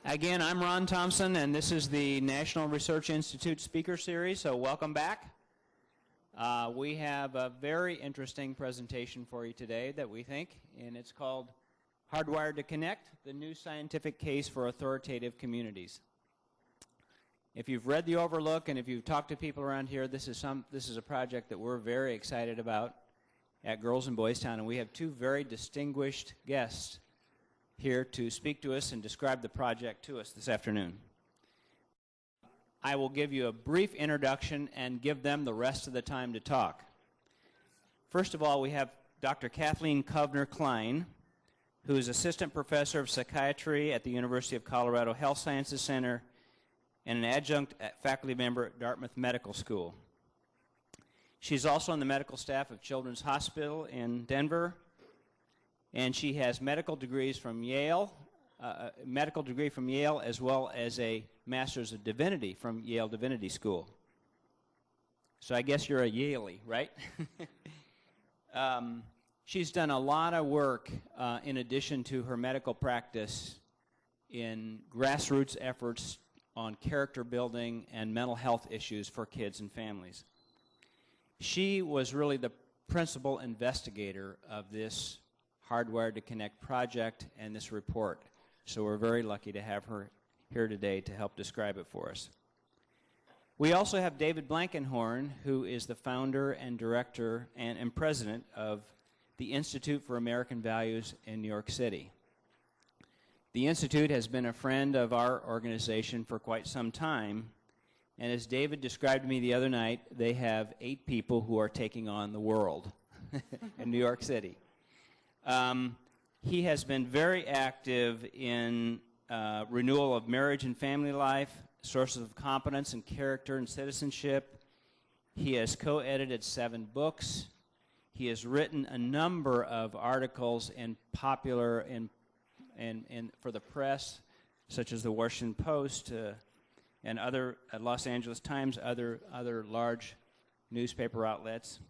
Again, I'm Ron Thompson, and this is the National Research Institute Speaker Series, so welcome back. We have a very interesting presentation for you today that we think, and it's called Hardwired to Connect, the New Scientific Case for Authoritative Communities. If you've read the Overlook and if you've talked to people around here, this is a project that we're very excited about at Girls and Boys Town, and we have two very distinguished guests here to speak to us and describe the project to us this afternoon. I will give you a brief introduction and give them the rest of the time to talk. First of all, we have Dr. Kathleen Kovner Kline, who is Assistant Professor of Psychiatry at the University of Colorado Health Sciences Center and an adjunct faculty member at Dartmouth Medical School. She's also on the medical staff of Children's Hospital in Denver, and she has medical degrees from Yale, as well as a Master's of Divinity from Yale Divinity School. So I guess you're a Yaley, right? She's done a lot of work in addition to her medical practice in grassroots efforts on character building and mental health issues for kids and families. She was really the principal investigator of this Hardwired to Connect project and this report. So we're very lucky to have her here today to help describe it for us. We also have David Blankenhorn, who is the founder and director and president of the Institute for American Values in New York City. The Institute has been a friend of our organization for quite some time, and as David described to me the other night, they have 8 people who are taking on the world in New York City. He has been very active in renewal of marriage and family life, sources of competence and character and citizenship. He has co-edited 7 books. He has written a number of articles in popular and for the press, such as the Washington Post and other Los Angeles Times, other large newspaper outlets.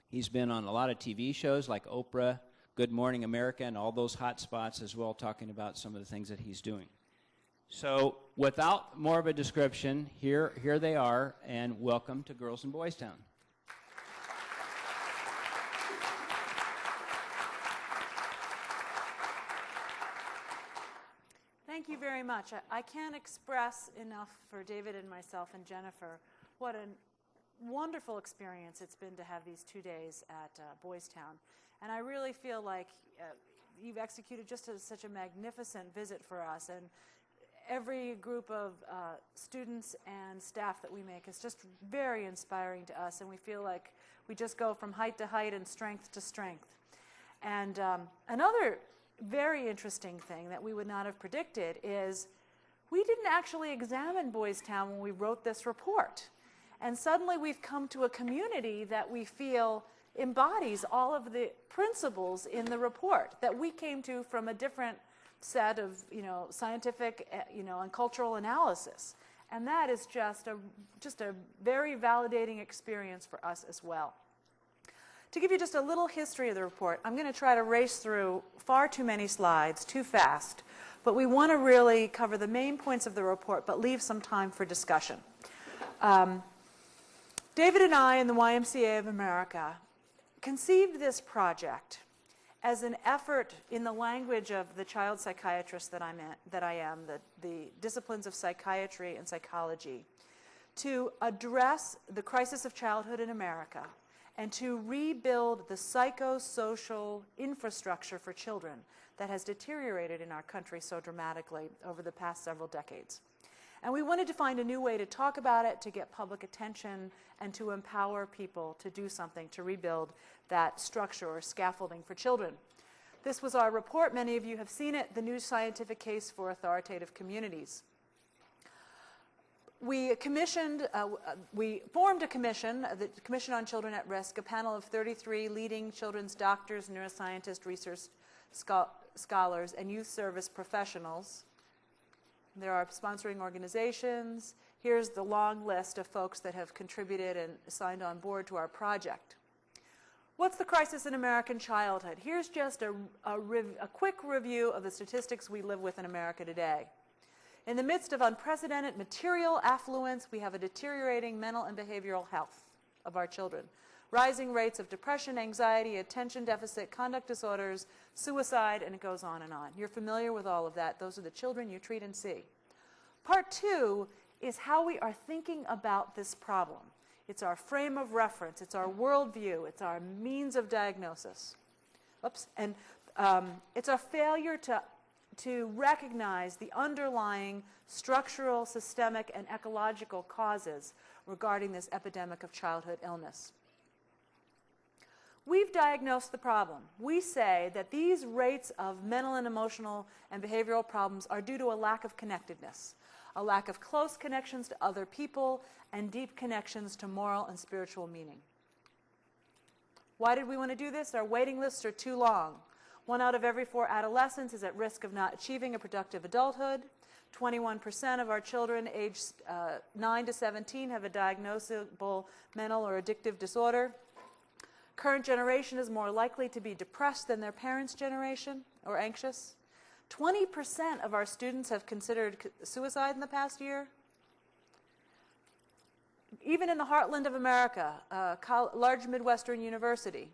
He's been on a lot of TV shows like Oprah, Good Morning America, and all those hot spots as well, talking about some of the things that he's doing. So without more of a description, here they are, and welcome to Girls and Boys Town. Thank you very much. I can't express enough for David and myself and Jennifer what a wonderful experience it's been to have these 2 days at Boys Town. And I really feel like you've executed just such a magnificent visit for us. And every group of students and staff that we make is just very inspiring to us. And we feel like we just go from height to height and strength to strength. And another very interesting thing that we would not have predicted is we didn't actually examine Boys Town when we wrote this report. And suddenly we've come to a community that we feel embodies all of the principles in the report that we came to from a different set of scientific and cultural analysis. And that is just a very validating experience for us as well. To give you just a little history of the report, I'm going to try to race through far too many slides too fast, but we want to really cover the main points of the report but leave some time for discussion. David and I in the YMCA of America conceived this project as an effort, in the language of the child psychiatrist that I am, the disciplines of psychiatry and psychology, to address the crisis of childhood in America and to rebuild the psychosocial infrastructure for children that has deteriorated in our country so dramatically over the past several decades. And we wanted to find a new way to talk about it, to get public attention, and to empower people to do something to rebuild that structure or scaffolding for children. This was our report. Many of you have seen it, The New Scientific Case for Authoritative Communities. We formed a commission, the Commission on Children at Risk, a panel of 33 leading children's doctors, neuroscientists, research scholars, and youth service professionals. There are sponsoring organizations. Here's the long list of folks that have contributed and signed on board to our project. What's the crisis in American childhood? Here's just a quick review of the statistics we live with in America today. In the midst of unprecedented material affluence, we have a deteriorating mental and behavioral health of our children. Rising rates of depression, anxiety, attention deficit, conduct disorders, suicide, and it goes on and on. You're familiar with all of that. Those are the children you treat and see. Part two is how we are thinking about this problem. It's our frame of reference. It's our worldview. It's our means of diagnosis. Oops. And it's our failure to recognize the underlying structural, systemic, and ecological causes regarding this epidemic of childhood illness. We've diagnosed the problem. We say that these rates of mental and emotional and behavioral problems are due to a lack of connectedness, a lack of close connections to other people, and deep connections to moral and spiritual meaning. Why did we want to do this? Our waiting lists are too long. 1 out of every 4 adolescents is at risk of not achieving a productive adulthood. 21% of our children aged 9 to 17 have a diagnosable mental or addictive disorder. Current generation is more likely to be depressed than their parents' generation or anxious. 20% of our students have considered suicide in the past year. Even in the heartland of America, a large Midwestern university,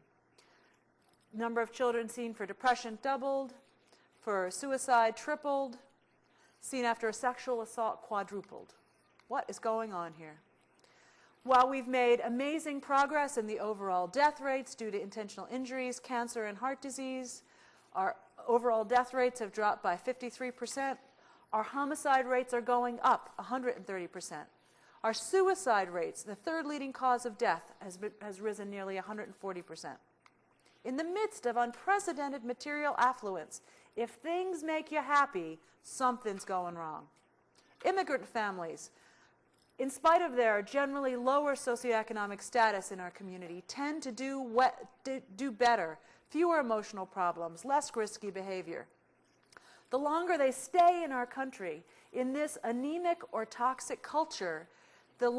number of children seen for depression doubled, for suicide tripled, seen after a sexual assault quadrupled. What is going on here? While we've made amazing progress in the overall death rates due to intentional injuries, cancer, and heart disease, our overall death rates have dropped by 53%. Our homicide rates are going up 130%. Our suicide rates, the third leading cause of death, has risen nearly 140%. In the midst of unprecedented material affluence, if things make you happy, something's going wrong. Immigrant families, in spite of their generally lower socioeconomic status in our community, tend to do better, fewer emotional problems, less risky behavior. The longer they stay in our country, in this anemic or toxic culture, the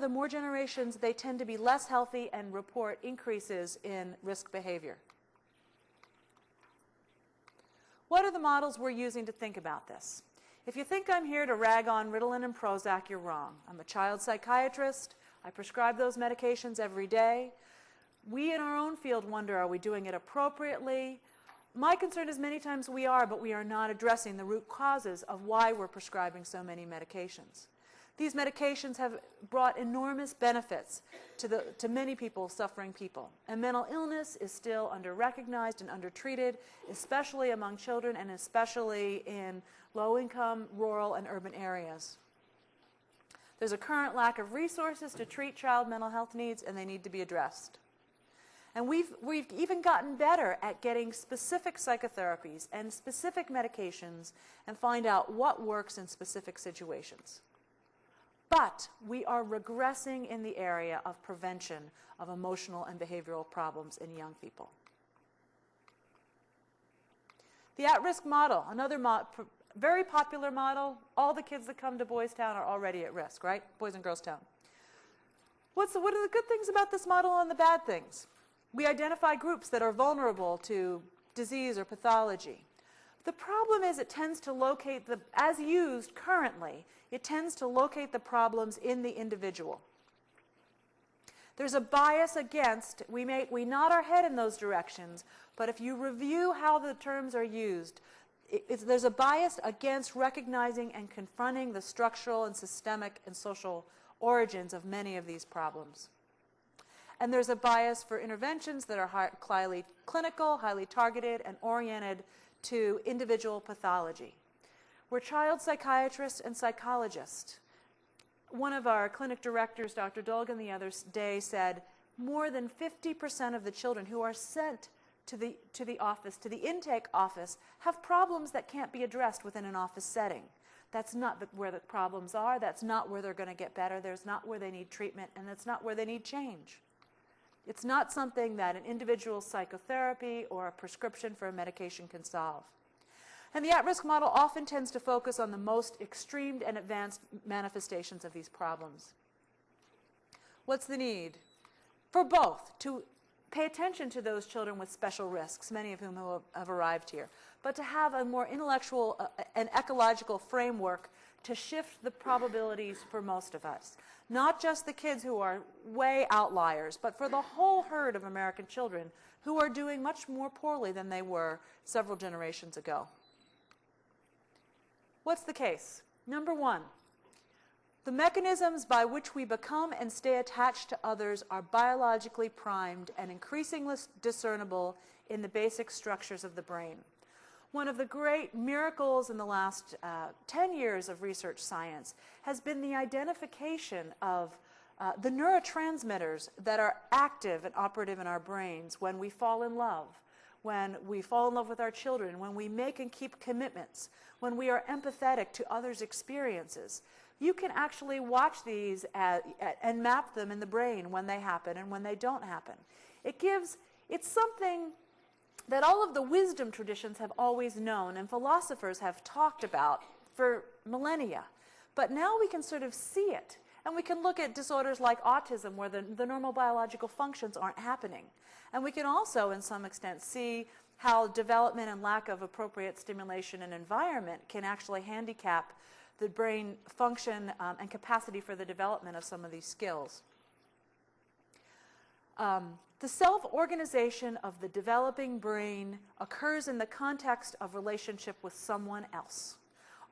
more generations they tend to be less healthy and report increases in risk behavior. What are the models we're using to think about this? If you think I'm here to rag on Ritalin and Prozac, you're wrong. I'm a child psychiatrist. I prescribe those medications every day. We in our own field wonder, are we doing it appropriately? My concern is many times we are, but we are not addressing the root causes of why we're prescribing so many medications. These medications have brought enormous benefits to many people, suffering people. And mental illness is still under-recognized and under-treated, especially among children and especially in low-income, rural, and urban areas. There's a current lack of resources to treat child mental health needs, and they need to be addressed. And we've even gotten better at getting specific psychotherapies and specific medications and find out what works in specific situations. But we are regressing in the area of prevention of emotional and behavioral problems in young people. The at-risk model, another very popular model. All the kids that come to Boys Town are already at risk, right? Boys and Girls Town. What are the good things about this model and the bad things? We identify groups that are vulnerable to disease or pathology. The problem is it tends to locate as used currently, it tends to locate the problems in the individual. There's a bias against, we nod our head in those directions, but if you review how the terms are used, there's a bias against recognizing and confronting the structural and systemic and social origins of many of these problems. And there's a bias for interventions that are highly clinical, highly targeted, and oriented to individual pathology. We're child psychiatrists and psychologists. One of our clinic directors, Dr. Dolgan, the other day said more than 50% of the children who are sent to the office, to the intake office, have problems that can't be addressed within an office setting. That's not where the problems are. That's not where they're going to get better. There's not where they need treatment, and that's not where they need change. It's not something that an individual psychotherapy or a prescription for a medication can solve. And the at-risk model often tends to focus on the most extreme and advanced manifestations of these problems. What's the need? For both, to pay attention to those children with special risks, many of whom have arrived here, but to have a more intellectual and ecological framework to shift the probabilities for most of us. Not just the kids who are way outliers, but for the whole herd of American children who are doing much more poorly than they were several generations ago. What's the case? Number one, the mechanisms by which we become and stay attached to others are biologically primed and increasingly discernible in the basic structures of the brain. One of the great miracles in the last 10 years of research science has been the identification of the neurotransmitters that are active and operative in our brains when we fall in love, when we fall in love with our children, when we make and keep commitments, when we are empathetic to others' experiences. You can actually watch these and map them in the brain when they happen and when they don't happen. It's something that all of the wisdom traditions have always known and philosophers have talked about for millennia. But now we can sort of see it. And we can look at disorders like autism where the normal biological functions aren't happening. And we can also, in some extent, see how development and lack of appropriate stimulation and environment can actually handicap the brain function and capacity for the development of some of these skills. The self-organization of the developing brain occurs in the context of relationship with someone else.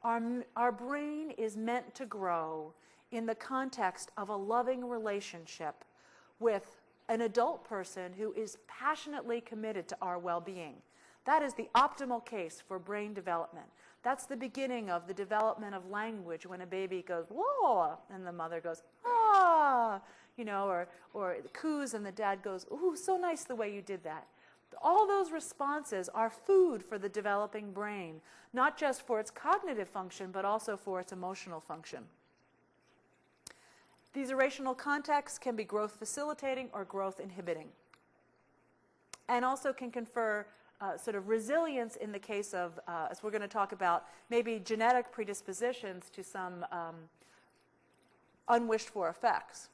Our brain is meant to grow in the context of a loving relationship with an adult person who is passionately committed to our well-being. That is the optimal case for brain development. That's the beginning of the development of language when a baby goes, whoa, and the mother goes, ah, you know, or coos and the dad goes, ooh, so nice the way you did that. All those responses are food for the developing brain, not just for its cognitive function, but also for its emotional function. These irrational contexts can be growth facilitating or growth inhibiting, and also can confer sort of resilience in the case of, as we're going to talk about, maybe genetic predispositions to some unwished for effects.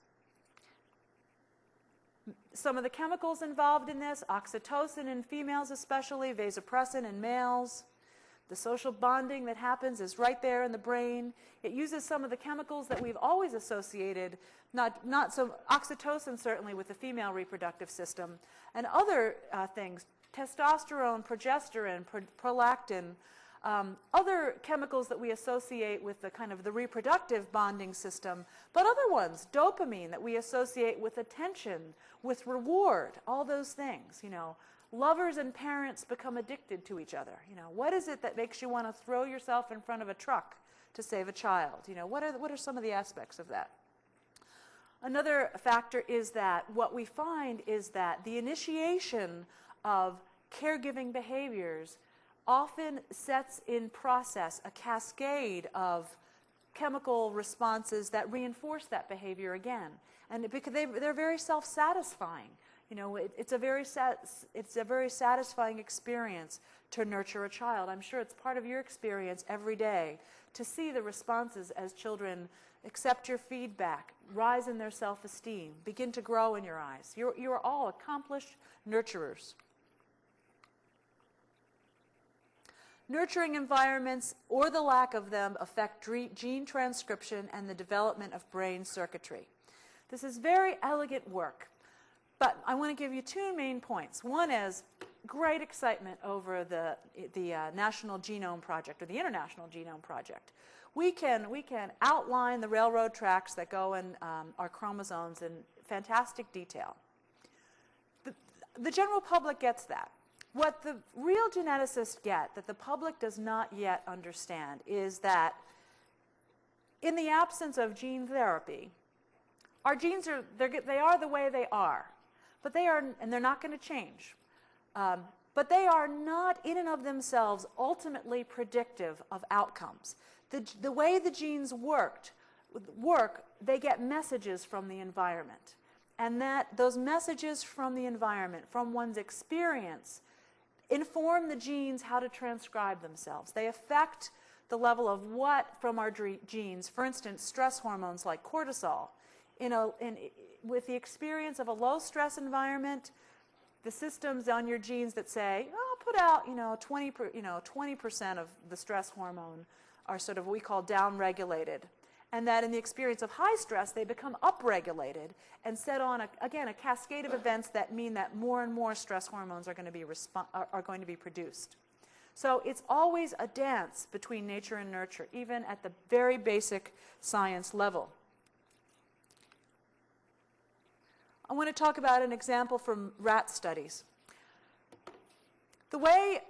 Some of the chemicals involved in this, oxytocin in females especially, vasopressin in males. The social bonding that happens is right there in the brain. It uses some of the chemicals that we've always associated, not so oxytocin certainly with the female reproductive system, and other things, testosterone, progesterone, prolactin, other chemicals that we associate with the kind of the reproductive bonding system, but other ones, dopamine that we associate with attention, with reward, all those things, you know. Lovers and parents become addicted to each other. You know, what is it that makes you want to throw yourself in front of a truck to save a child? You know, what are some of the aspects of that? Another factor is that what we find is that the initiation of caregiving behaviors often sets in process a cascade of chemical responses that reinforce that behavior again. And because they're very self-satisfying. You know, it's a very satisfying experience to nurture a child. I'm sure it's part of your experience every day to see the responses as children accept your feedback, rise in their self-esteem, begin to grow in your eyes. You are all accomplished nurturers. Nurturing environments, or the lack of them, affect gene transcription and the development of brain circuitry. This is very elegant work. But I want to give you two main points. One is great excitement over the National Genome Project, or the International Genome Project. We can outline the railroad tracks that go in our chromosomes in fantastic detail. The general public gets that. What the real geneticists get that the public does not yet understand is that in the absence of gene therapy, our genes are the way they are. But they are, and they're not going to change, but they are not in and of themselves ultimately predictive of outcomes. The way the genes work, they get messages from the environment. And that those messages from the environment, from one's experience, inform the genes how to transcribe themselves. They affect the level of what from our genes, for instance, stress hormones like cortisol. With the experience of a low-stress environment, the systems on your genes that say, oh, put out 20% of the stress hormone are sort of what we call down-regulated, and that in the experience of high stress, they become upregulated and set on, again, a cascade of events that mean that more and more stress hormones are going to be produced. So it's always a dance between nature and nurture, even at the very basic science level. I want to talk about an example from rat studies. The way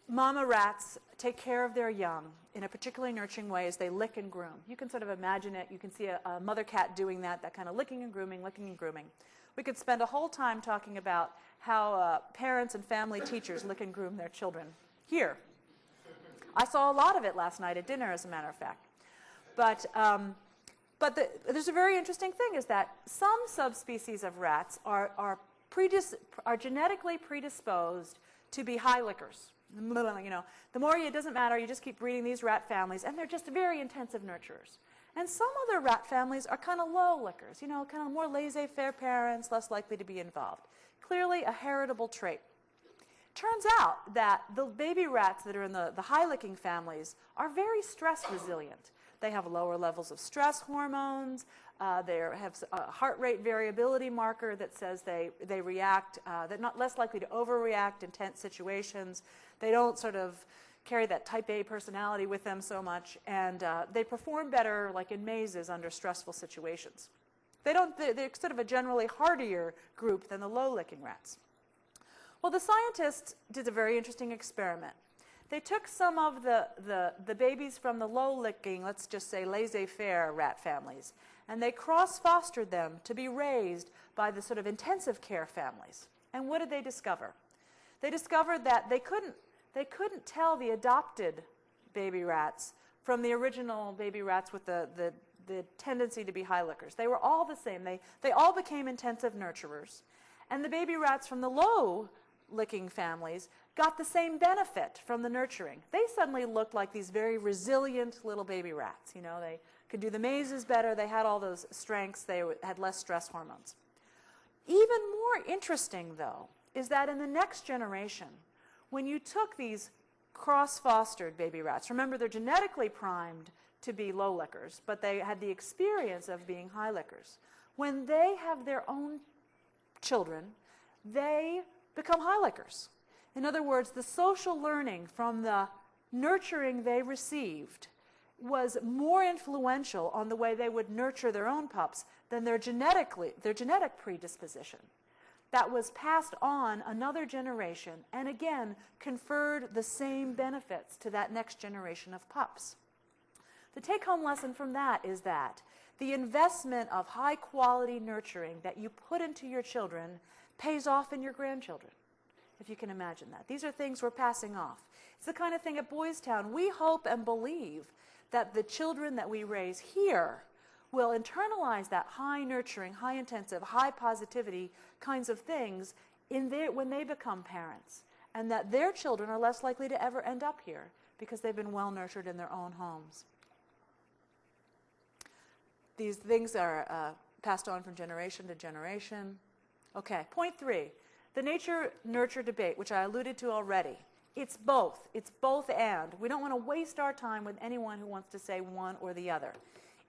mama rats take care of their young in a particularly nurturing way is they lick and groom. You can sort of imagine it. You can see a mother cat doing that kind of licking and grooming, licking and grooming. We could spend a whole time talking about how parents and family teachers lick and groom their children here. I saw a lot of it last night at dinner, as a matter of fact. But there's a very interesting thing, is that some subspecies of rats are genetically predisposed to be high lickers. You know, the more it doesn't matter, you just keep breeding these rat families, and they're just very intensive nurturers. And some other rat families are kind of low lickers, you know, kind of more laissez-faire parents, less likely to be involved. Clearly a heritable trait. Turns out that the baby rats that are in the high licking families are very stress resilient. They have lower levels of stress hormones. They have a heart rate variability marker that says they react, they're not less likely to overreact in tense situations. They don't sort of carry that type A personality with them so much, and they perform better, like in mazes, under stressful situations. They're sort of a generally hardier group than the low-licking rats. Well, the scientists did a very interesting experiment. They took some of the babies from the low-licking, let's just say laissez-faire rat families, and they cross-fostered them to be raised by the sort of intensive care families. And what did they discover? They discovered that they couldn't tell the adopted baby rats from the original baby rats with the tendency to be high lickers. They were all the same. They all became intensive nurturers. And the baby rats from the low-licking families got the same benefit from the nurturing. They suddenly looked like these very resilient little baby rats. You know, they could do the mazes better. They had all those strengths. They had less stress hormones. Even more interesting, though, is that in the next generation, when you took these cross-fostered baby rats, remember they're genetically primed to be low lickers, but they had the experience of being high lickers. When they have their own children, they become high lickers. In other words, the social learning from the nurturing they received was more influential on the way they would nurture their own pups than their genetic predisposition. That was passed on another generation and again conferred the same benefits to that next generation of pups. The take-home lesson from that is that the investment of high-quality nurturing that you put into your children pays off in your grandchildren, if you can imagine that. These are things we're passing off. It's the kind of thing at Boys Town. We hope and believe that the children that we raise here will internalize that high nurturing, high intensive, high positivity kinds of things when they become parents, and that their children are less likely to ever end up here because they've been well nurtured in their own homes. These things are passed on from generation to generation. Okay, point 3, the nature-nurture debate, which I alluded to already. It's both. It's both and. We don't want to waste our time with anyone who wants to say one or the other.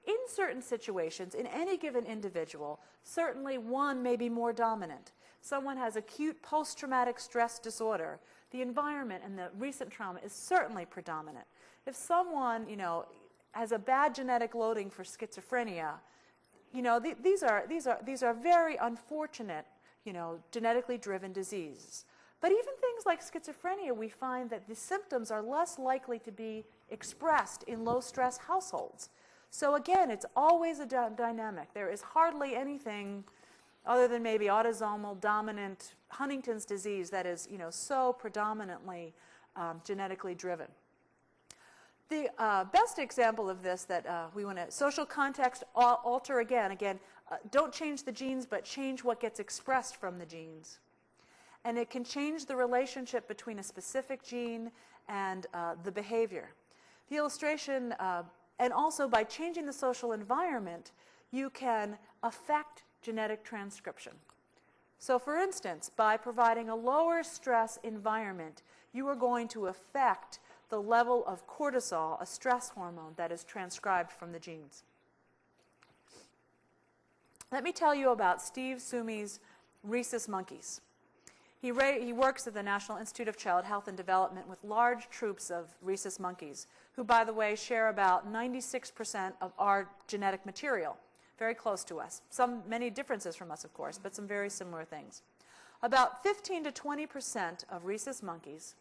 In certain situations, in any given individual, certainly one may be more dominant. Someone has acute post-traumatic stress disorder. The environment and the recent trauma is certainly predominant. If someone, you know, has a bad genetic loading for schizophrenia, you know, these are very unfortunate, you know, genetically driven diseases. But even things like schizophrenia, we find that the symptoms are less likely to be expressed in low-stress households. So again, it's always a dynamic. There is hardly anything other than maybe autosomal dominant Huntington's disease that is, you know, so predominantly genetically driven. The best example of this that we want to, social context alter again, don't change the genes, but change what gets expressed from the genes. And it can change the relationship between a specific gene and the behavior. The illustration, and also by changing the social environment, you can affect genetic transcription. So for instance, by providing a lower stress environment, you are going to affect the level of cortisol, a stress hormone that is transcribed from the genes. Let me tell you about Steve Sumi's rhesus monkeys. He works at the National Institute of Child Health and Development with large troops of rhesus monkeys, who, by the way, share about 96% of our genetic material, very close to us. Many differences from us, of course, but some very similar things. About 15 to 20% of rhesus monkeys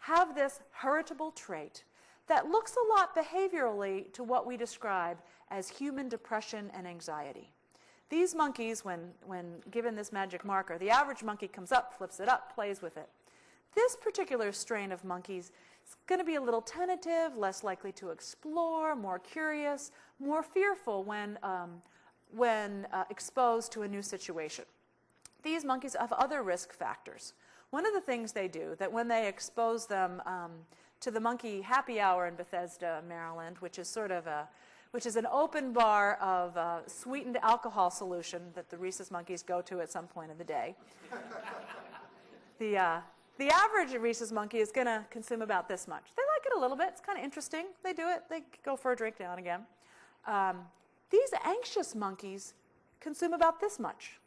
have this heritable trait that looks a lot behaviorally to what we describe as human depression and anxiety. These monkeys, when given this magic marker, the average monkey comes up, flips it up, plays with it. This particular strain of monkeys is going to be a little tentative, less likely to explore, more curious, more fearful when exposed to a new situation. These monkeys have other risk factors. One of the things they do, that when they expose them to the monkey happy hour in Bethesda, Maryland, which is an open bar of sweetened alcohol solution that the rhesus monkeys go to at some point of the day. The average rhesus monkey is going to consume about this much. They like it a little bit. It's kind of interesting. They do it. They go for a drink now and again. These anxious monkeys consume about this much,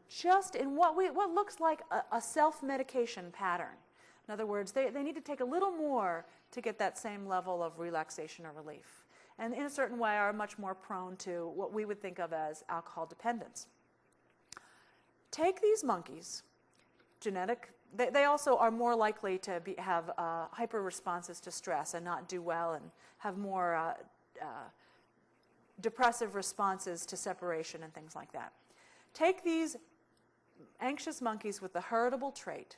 just in what looks like a self-medication pattern. In other words, they need to take a little more to get that same level of relaxation or relief. And in a certain way are much more prone to what we would think of as alcohol dependence. Take these monkeys, they also are more likely to have hyper responses to stress and not do well and have more depressive responses to separation and things like that. Take these anxious monkeys with the heritable trait,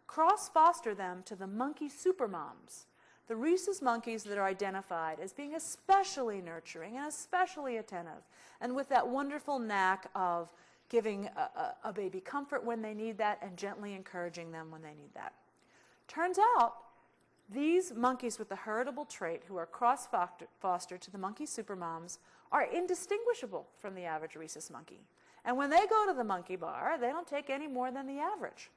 cross-foster them to the monkey supermoms, the rhesus monkeys that are identified as being especially nurturing and especially attentive, and with that wonderful knack of giving a baby comfort when they need that and gently encouraging them when they need that. Turns out, these monkeys with the heritable trait who are cross-fostered to the monkey supermoms are indistinguishable from the average rhesus monkey. And when they go to the monkey bar, they don't take any more than the average.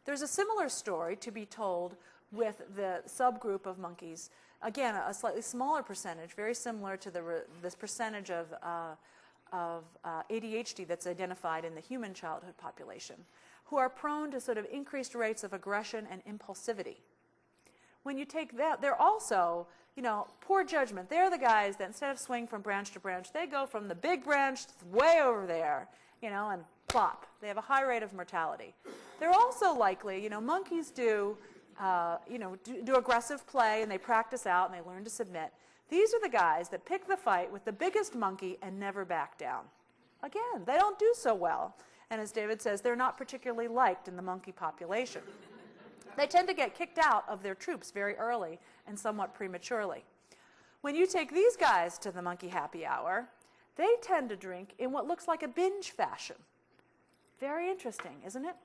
There's a similar story to be told with the subgroup of monkeys. Again, a slightly smaller percentage, very similar to this percentage of ADHD that's identified in the human childhood population, who are prone to sort of increased rates of aggression and impulsivity. When you take that, they're also, poor judgment. They're the guys that instead of swinging from branch to branch, they go from the big branch way over there, and plop. They have a high rate of mortality. They're also likely, monkeys do aggressive play and they practice out and they learn to submit. These are the guys that pick the fight with the biggest monkey and never back down. Again, they don't do so well. And as David says, they're not particularly liked in the monkey population. They tend to get kicked out of their troops very early and somewhat prematurely. When you take these guys to the monkey happy hour, they tend to drink in what looks like a binge fashion. Very interesting, isn't it?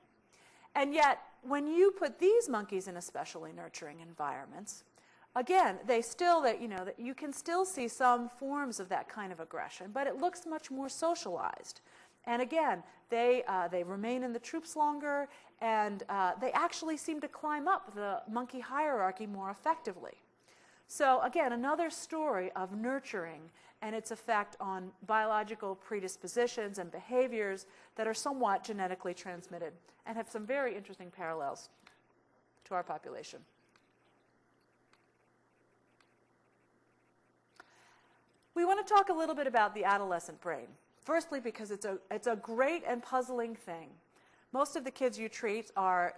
And yet, when you put these monkeys in especially nurturing environments, again, you can still see some forms of that kind of aggression, but it looks much more socialized. And again, they remain in the troops longer, and they actually seem to climb up the monkey hierarchy more effectively. So again, another story of nurturing and its effect on biological predispositions and behaviors that are somewhat genetically transmitted and have some very interesting parallels to our population. We want to talk a little bit about the adolescent brain. Firstly, because it's a great and puzzling thing. Most of the kids you treat are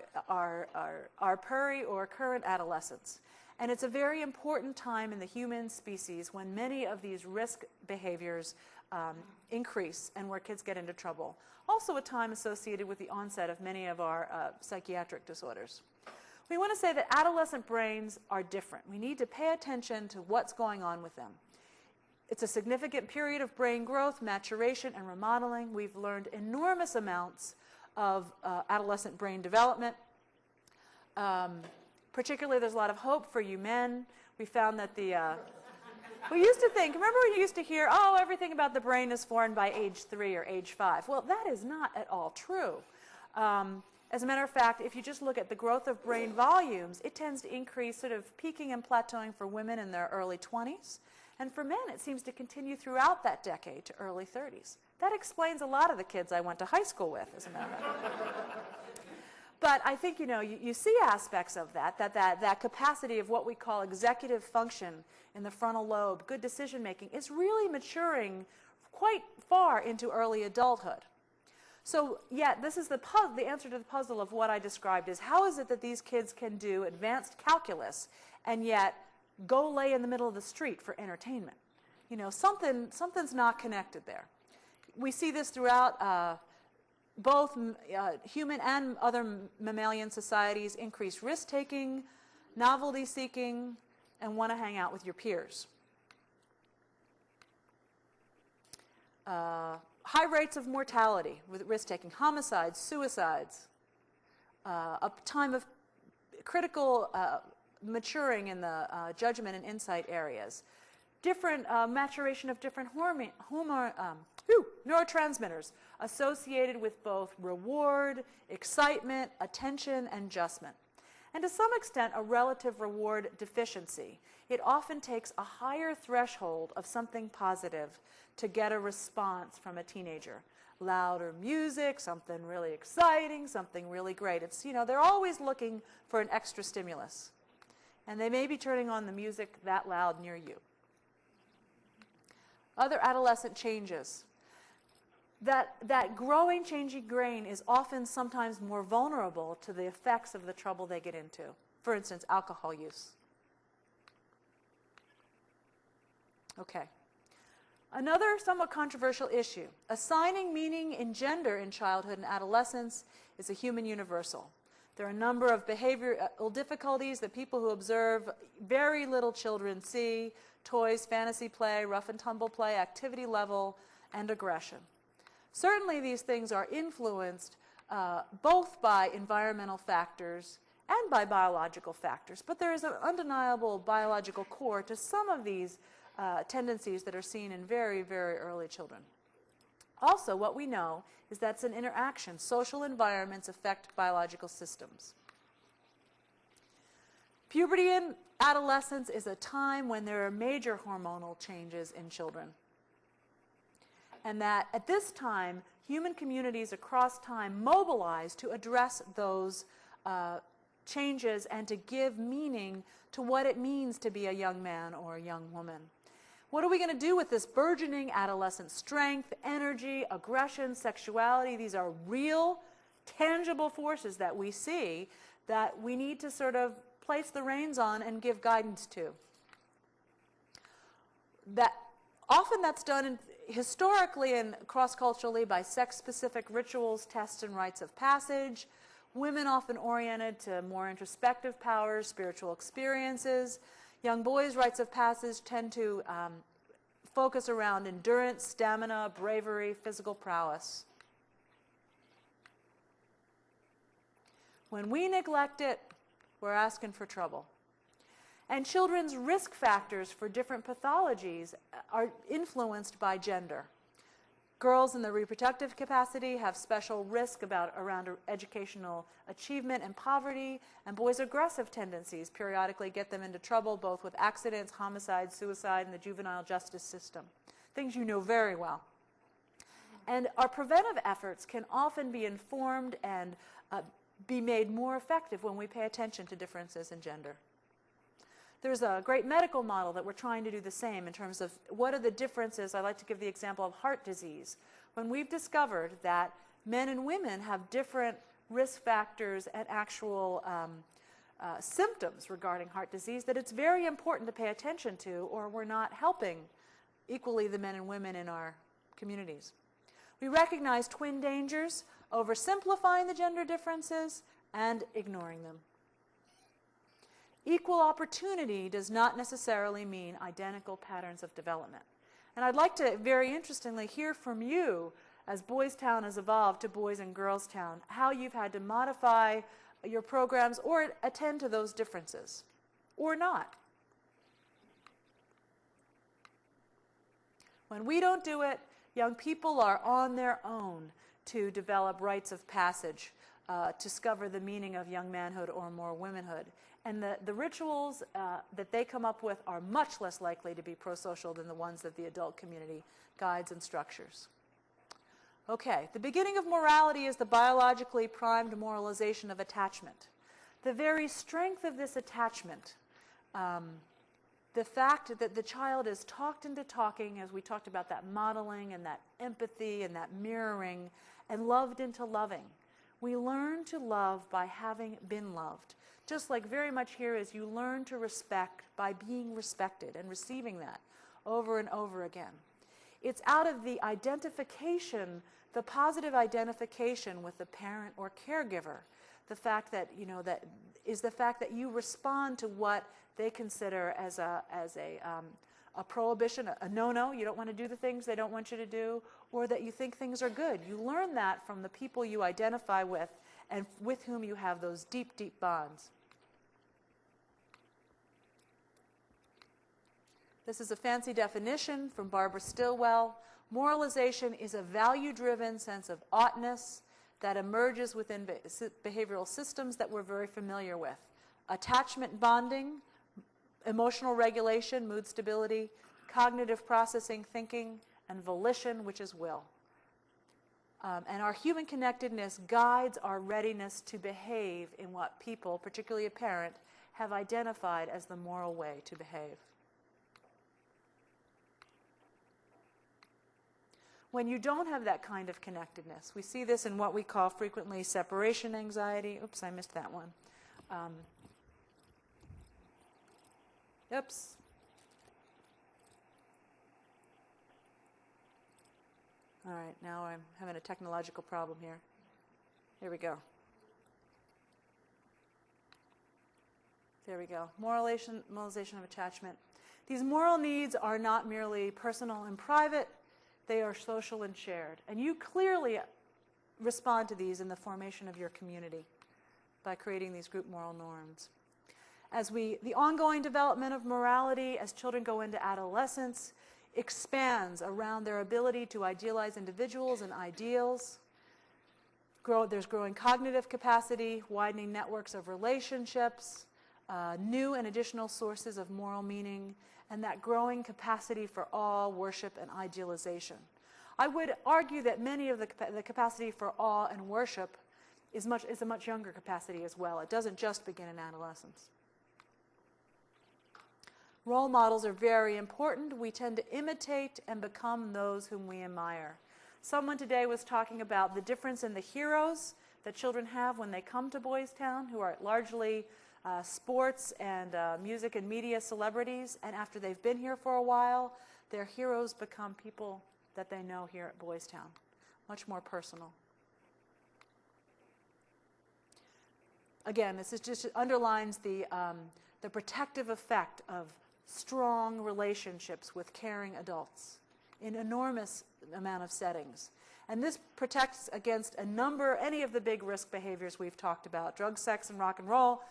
peri or current adolescents. And it's a very important time in the human species when many of these risk behaviors increase and where kids get into trouble. Also a time associated with the onset of many of our psychiatric disorders. We want to say that adolescent brains are different. We need to pay attention to what's going on with them. It's a significant period of brain growth, maturation, and remodeling. We've learned enormous amounts of adolescent brain development. Particularly, there's a lot of hope for you men. We found that we used to think, remember we used to hear, oh, everything about the brain is formed by age 3 or age 5. Well, that is not at all true. As a matter of fact, if you just look at the growth of brain volumes, it tends to increase, sort of peaking and plateauing for women in their early 20s. And for men, it seems to continue throughout that decade to early 30s. That explains a lot of the kids I went to high school with, as a matter of fact. But I think, you see aspects of that capacity of what we call executive function in the frontal lobe, good decision making, is really maturing quite far into early adulthood. So, yeah, this is the answer to the puzzle of what I described is how is it that these kids can do advanced calculus and yet go lay in the middle of the street for entertainment? Something's not connected there. We see this throughout both human and other mammalian societies: increased risk-taking, novelty-seeking, and want to hang out with your peers. High rates of mortality with risk-taking, homicides, suicides, a time of critical maturing in the judgment and insight areas, different maturation of different neurotransmitters associated with both reward, excitement, attention, and adjustment. And to some extent, a relative reward deficiency. It often takes a higher threshold of something positive to get a response from a teenager. Louder music, something really exciting, something really great. It's, they're always looking for an extra stimulus. And they may be turning on the music that loud near you. Other adolescent changes. That growing, changing brain is often sometimes more vulnerable to the effects of the trouble they get into. For instance, alcohol use. Okay. Another somewhat controversial issue. Assigning meaning in gender in childhood and adolescence is a human universal. There are a number of behavioral difficulties that people who observe very little children see: toys, fantasy play, rough and tumble play, activity level, and aggression. Certainly these things are influenced both by environmental factors and by biological factors, but there is an undeniable biological core to some of these tendencies that are seen in very, very early children. Also, what we know is that it's an interaction. Social environments affect biological systems. Puberty and adolescence is a time when there are major hormonal changes in children. And that at this time, human communities across time mobilize to address those changes and to give meaning to what it means to be a young man or a young woman. What are we going to do with this burgeoning adolescent strength, energy, aggression, sexuality? These are real, tangible forces that we see that we need to sort of place the reins on and give guidance to. Often that's done historically and cross-culturally by sex-specific rituals, tests, and rites of passage. Women often oriented to more introspective powers, spiritual experiences. Young boys' rites of passage tend to focus around endurance, stamina, bravery, physical prowess. When we neglect it, we're asking for trouble. And children's risk factors for different pathologies are influenced by gender. Girls in the reproductive capacity have special risk around educational achievement and poverty, and boys' aggressive tendencies periodically get them into trouble both with accidents, homicide, suicide, and the juvenile justice system. Things you know very well. And our preventive efforts can often be informed and be made more effective when we pay attention to differences in gender. There's a great medical model that we're trying to do the same in terms of what are the differences. I like to give the example of heart disease. When we've discovered that men and women have different risk factors and actual symptoms regarding heart disease, that it's very important to pay attention to, or we're not helping equally the men and women in our communities. We recognize twin dangers: oversimplifying the gender differences and ignoring them. Equal opportunity does not necessarily mean identical patterns of development. And I'd like to, very interestingly, hear from you, as Boys Town has evolved to Boys and Girls Town, how you've had to modify your programs or attend to those differences, or not. When we don't do it, young people are on their own to develop rites of passage discover the meaning of young manhood or more womanhood. And the rituals that they come up with are much less likely to be pro-social than the ones that the adult community guides and structures. Okay, the beginning of morality is the biologically primed moralization of attachment. The very strength of this attachment, the fact that the child is talked into talking, as we talked about that modeling and that empathy and that mirroring, and loved into loving. We learn to love by having been loved. Just like very much here is you learn to respect by being respected and receiving that over and over again. It's out of the identification, the positive identification with the parent or caregiver, the fact that, that is the fact that you respond to what they consider as a prohibition, a no-no. You don't want to do the things they don't want you to do, or that you think things are good. You learn that from the people you identify with and with whom you have those deep, deep bonds. This is a fancy definition from Barbara Stilwell. Moralization is a value-driven sense of oughtness that emerges within behavioral systems that we're very familiar with. Attachment bonding, emotional regulation, mood stability, cognitive processing, thinking, and volition, which is will. And our human connectedness guides our readiness to behave in what people, particularly a parent, have identified as the moral way to behave. When you don't have that kind of connectedness, we see this in what we call frequently separation anxiety. Oops, I missed that one. Oops. All right, now I'm having a technological problem here. Here we go. There we go. Moralization of attachment. These moral needs are not merely personal and private. They are social and shared. And you clearly respond to these in the formation of your community by creating these group moral norms. The ongoing development of morality as children go into adolescence expands around their ability to idealize individuals and ideals. There's growing cognitive capacity, widening networks of relationships, new and additional sources of moral meaning, and that growing capacity for awe, worship, and idealization. I would argue that many of the capacity for awe and worship is a much younger capacity as well. It doesn't just begin in adolescence. Role models are very important. We tend to imitate and become those whom we admire. Someone today was talking about the difference in the heroes that children have when they come to Boys Town, who are largely sports and music and media celebrities, and after they've been here for a while, their heroes become people that they know here at Boys Town. Much more personal. Again, this just underlines the protective effect of strong relationships with caring adults in enormous amount of settings. And this protects against any of the big risk behaviors we've talked about: drugs, sex, and rock and roll,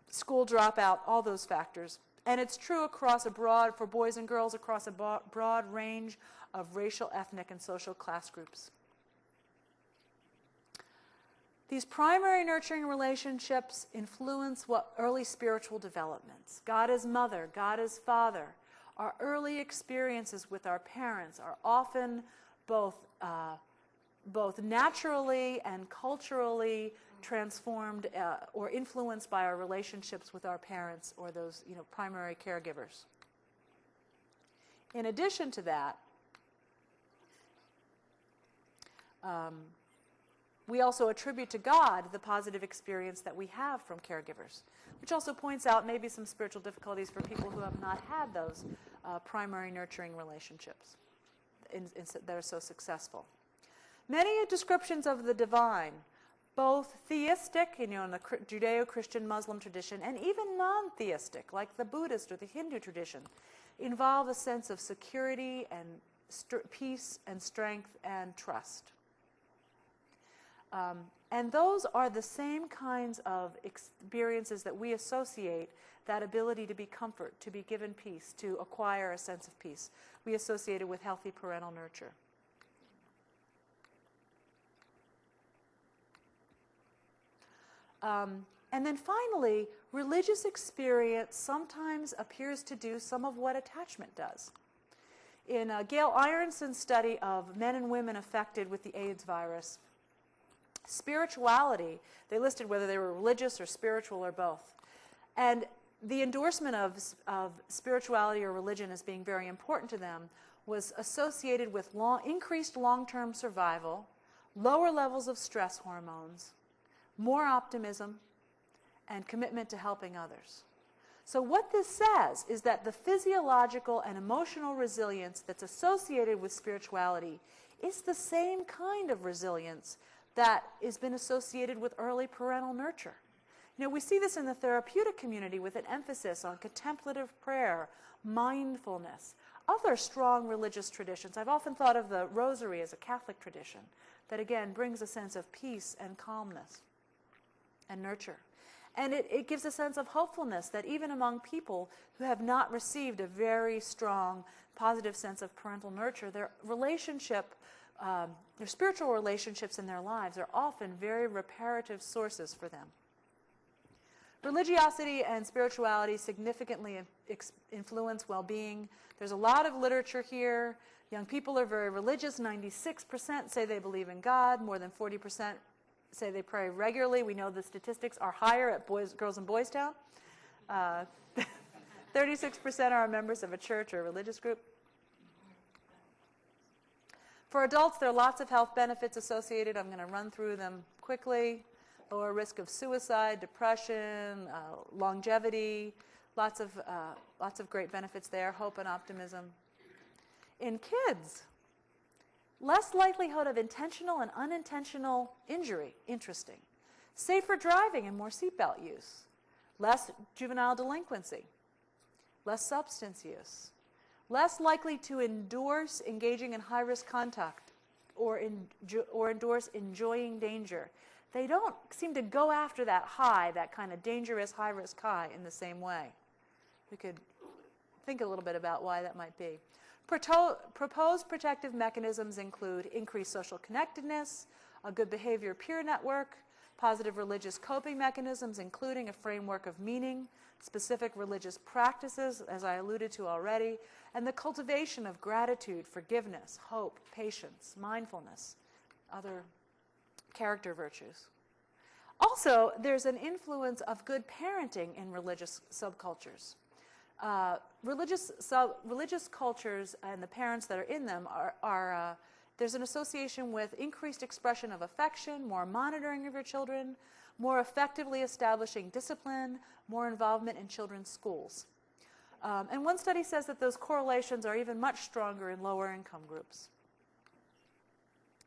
school dropout, all those factors. And it's true for boys and girls across a broad range of racial, ethnic, and social class groups. These primary nurturing relationships influence early spiritual developments. God as mother, God as father. Our early experiences with our parents are often both naturally and culturally transformed or influenced by our relationships with our parents or those primary caregivers. In addition to that, we also attribute to God the positive experience that we have from caregivers, which also points out maybe some spiritual difficulties for people who have not had those primary nurturing relationships that are so successful. Many descriptions of the divine, both theistic, in the Judeo-Christian Muslim tradition, and even non-theistic, like the Buddhist or the Hindu tradition, involve a sense of security and peace and strength and trust. And those are the same kinds of experiences that we associate that ability to be comfort, to be given peace, to acquire a sense of peace. We associate it with healthy parental nurture. And then finally, religious experience sometimes appears to do some of what attachment does. In Gail Ironson's study of men and women affected with the AIDS virus, spirituality, they listed whether they were religious or spiritual or both. And the endorsement of spirituality or religion as being very important to them was associated with increased long-term survival, lower levels of stress hormones, more optimism, and commitment to helping others. So what this says is that the physiological and emotional resilience that's associated with spirituality is the same kind of resilience that has been associated with early parental nurture. You know, we see this in the therapeutic community with an emphasis on contemplative prayer, mindfulness, other strong religious traditions. I've often thought of the Rosary as a Catholic tradition that, again, brings a sense of peace and calmness and nurture. And it gives a sense of hopefulness that even among people who have not received a very strong, positive sense of parental nurture, their spiritual relationships in their lives are often very reparative sources for them. Religiosity and spirituality significantly influence well-being. There's a lot of literature here. Young people are very religious. 96% say they believe in God. More than 40% say they pray regularly. We know the statistics are higher at Girls in Boys Town. 36% are members of a church or a religious group. For adults, there are lots of health benefits associated. I'm going to run through them quickly. Lower risk of suicide, depression, longevity, lots of great benefits there, hope and optimism. In kids, less likelihood of intentional and unintentional injury, interesting. Safer driving and more seatbelt use. Less juvenile delinquency. Less substance use. Less likely to endorse engaging in high-risk conduct or endorse enjoying danger. They don't seem to go after that high, that kind of dangerous high-risk high in the same way. We could think a little bit about why that might be. Proposed protective mechanisms include increased social connectedness, a good behavior peer network, positive religious coping mechanisms, including a framework of meaning, specific religious practices, as I alluded to already, and the cultivation of gratitude, forgiveness, hope, patience, mindfulness, other character virtues. Also, there's an influence of good parenting in religious subcultures. Religious cultures and the parents that are in them there's an association with increased expression of affection, more monitoring of your children, more effectively establishing discipline, more involvement in children's schools. And one study says that those correlations are even much stronger in lower income groups.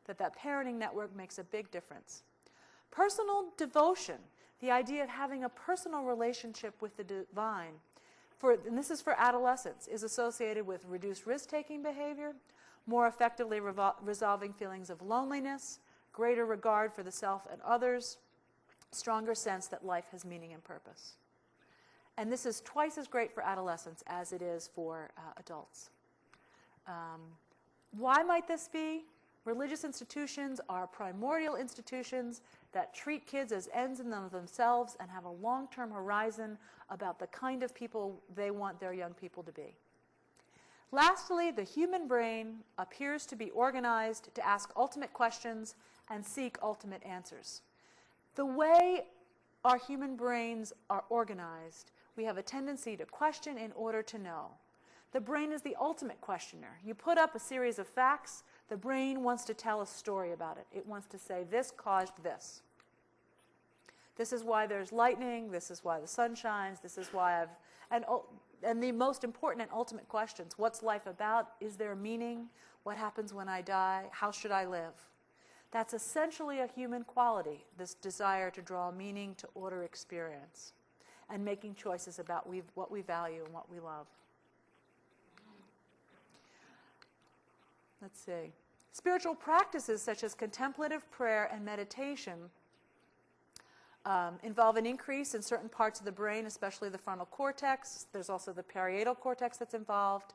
That parenting network makes a big difference. Personal devotion, the idea of having a personal relationship with the divine, and this is for adolescents, is associated with reduced risk-taking behavior, more effectively resolving feelings of loneliness, greater regard for the self and others, stronger sense that life has meaning and purpose. And this is twice as great for adolescents as it is for adults. Why might this be? Religious institutions are primordial institutions that treat kids as ends in themselves and have a long-term horizon about the kind of people they want their young people to be. Lastly, the human brain appears to be organized to ask ultimate questions and seek ultimate answers. The way our human brains are organized, we have a tendency to question in order to know. The brain is the ultimate questioner. You put up a series of facts, the brain wants to tell a story about it. It wants to say, this caused this. This is why there's lightning, this is why the sun shines, this is why and the most important and ultimate questions, what's life about? Is there meaning? What happens when I die? How should I live? That's essentially a human quality, this desire to draw meaning to order experience and making choices about what we value and what we love. Let's see. Spiritual practices such as contemplative prayer and meditation involve an increase in certain parts of the brain, especially the frontal cortex. There's also the parietal cortex that's involved.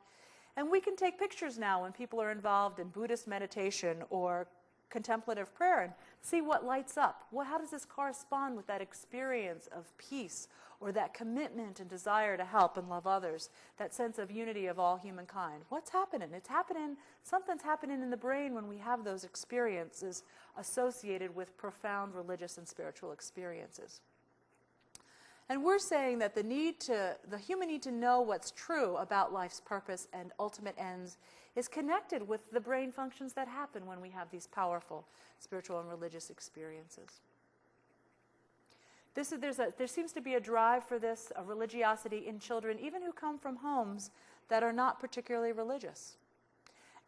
And we can take pictures now when people are involved in Buddhist meditation or contemplative prayer and see what lights up. How does this correspond with that experience of peace or that commitment and desire to help and love others, that sense of unity of all humankind? What's happening? Something's happening in the brain when we have those experiences associated with profound religious and spiritual experiences. And we're saying that the human need to know what's true about life's purpose and ultimate ends is connected with the brain functions that happen when we have these powerful spiritual and religious experiences. There seems to be a drive for this, a religiosity in children, even who come from homes that are not particularly religious.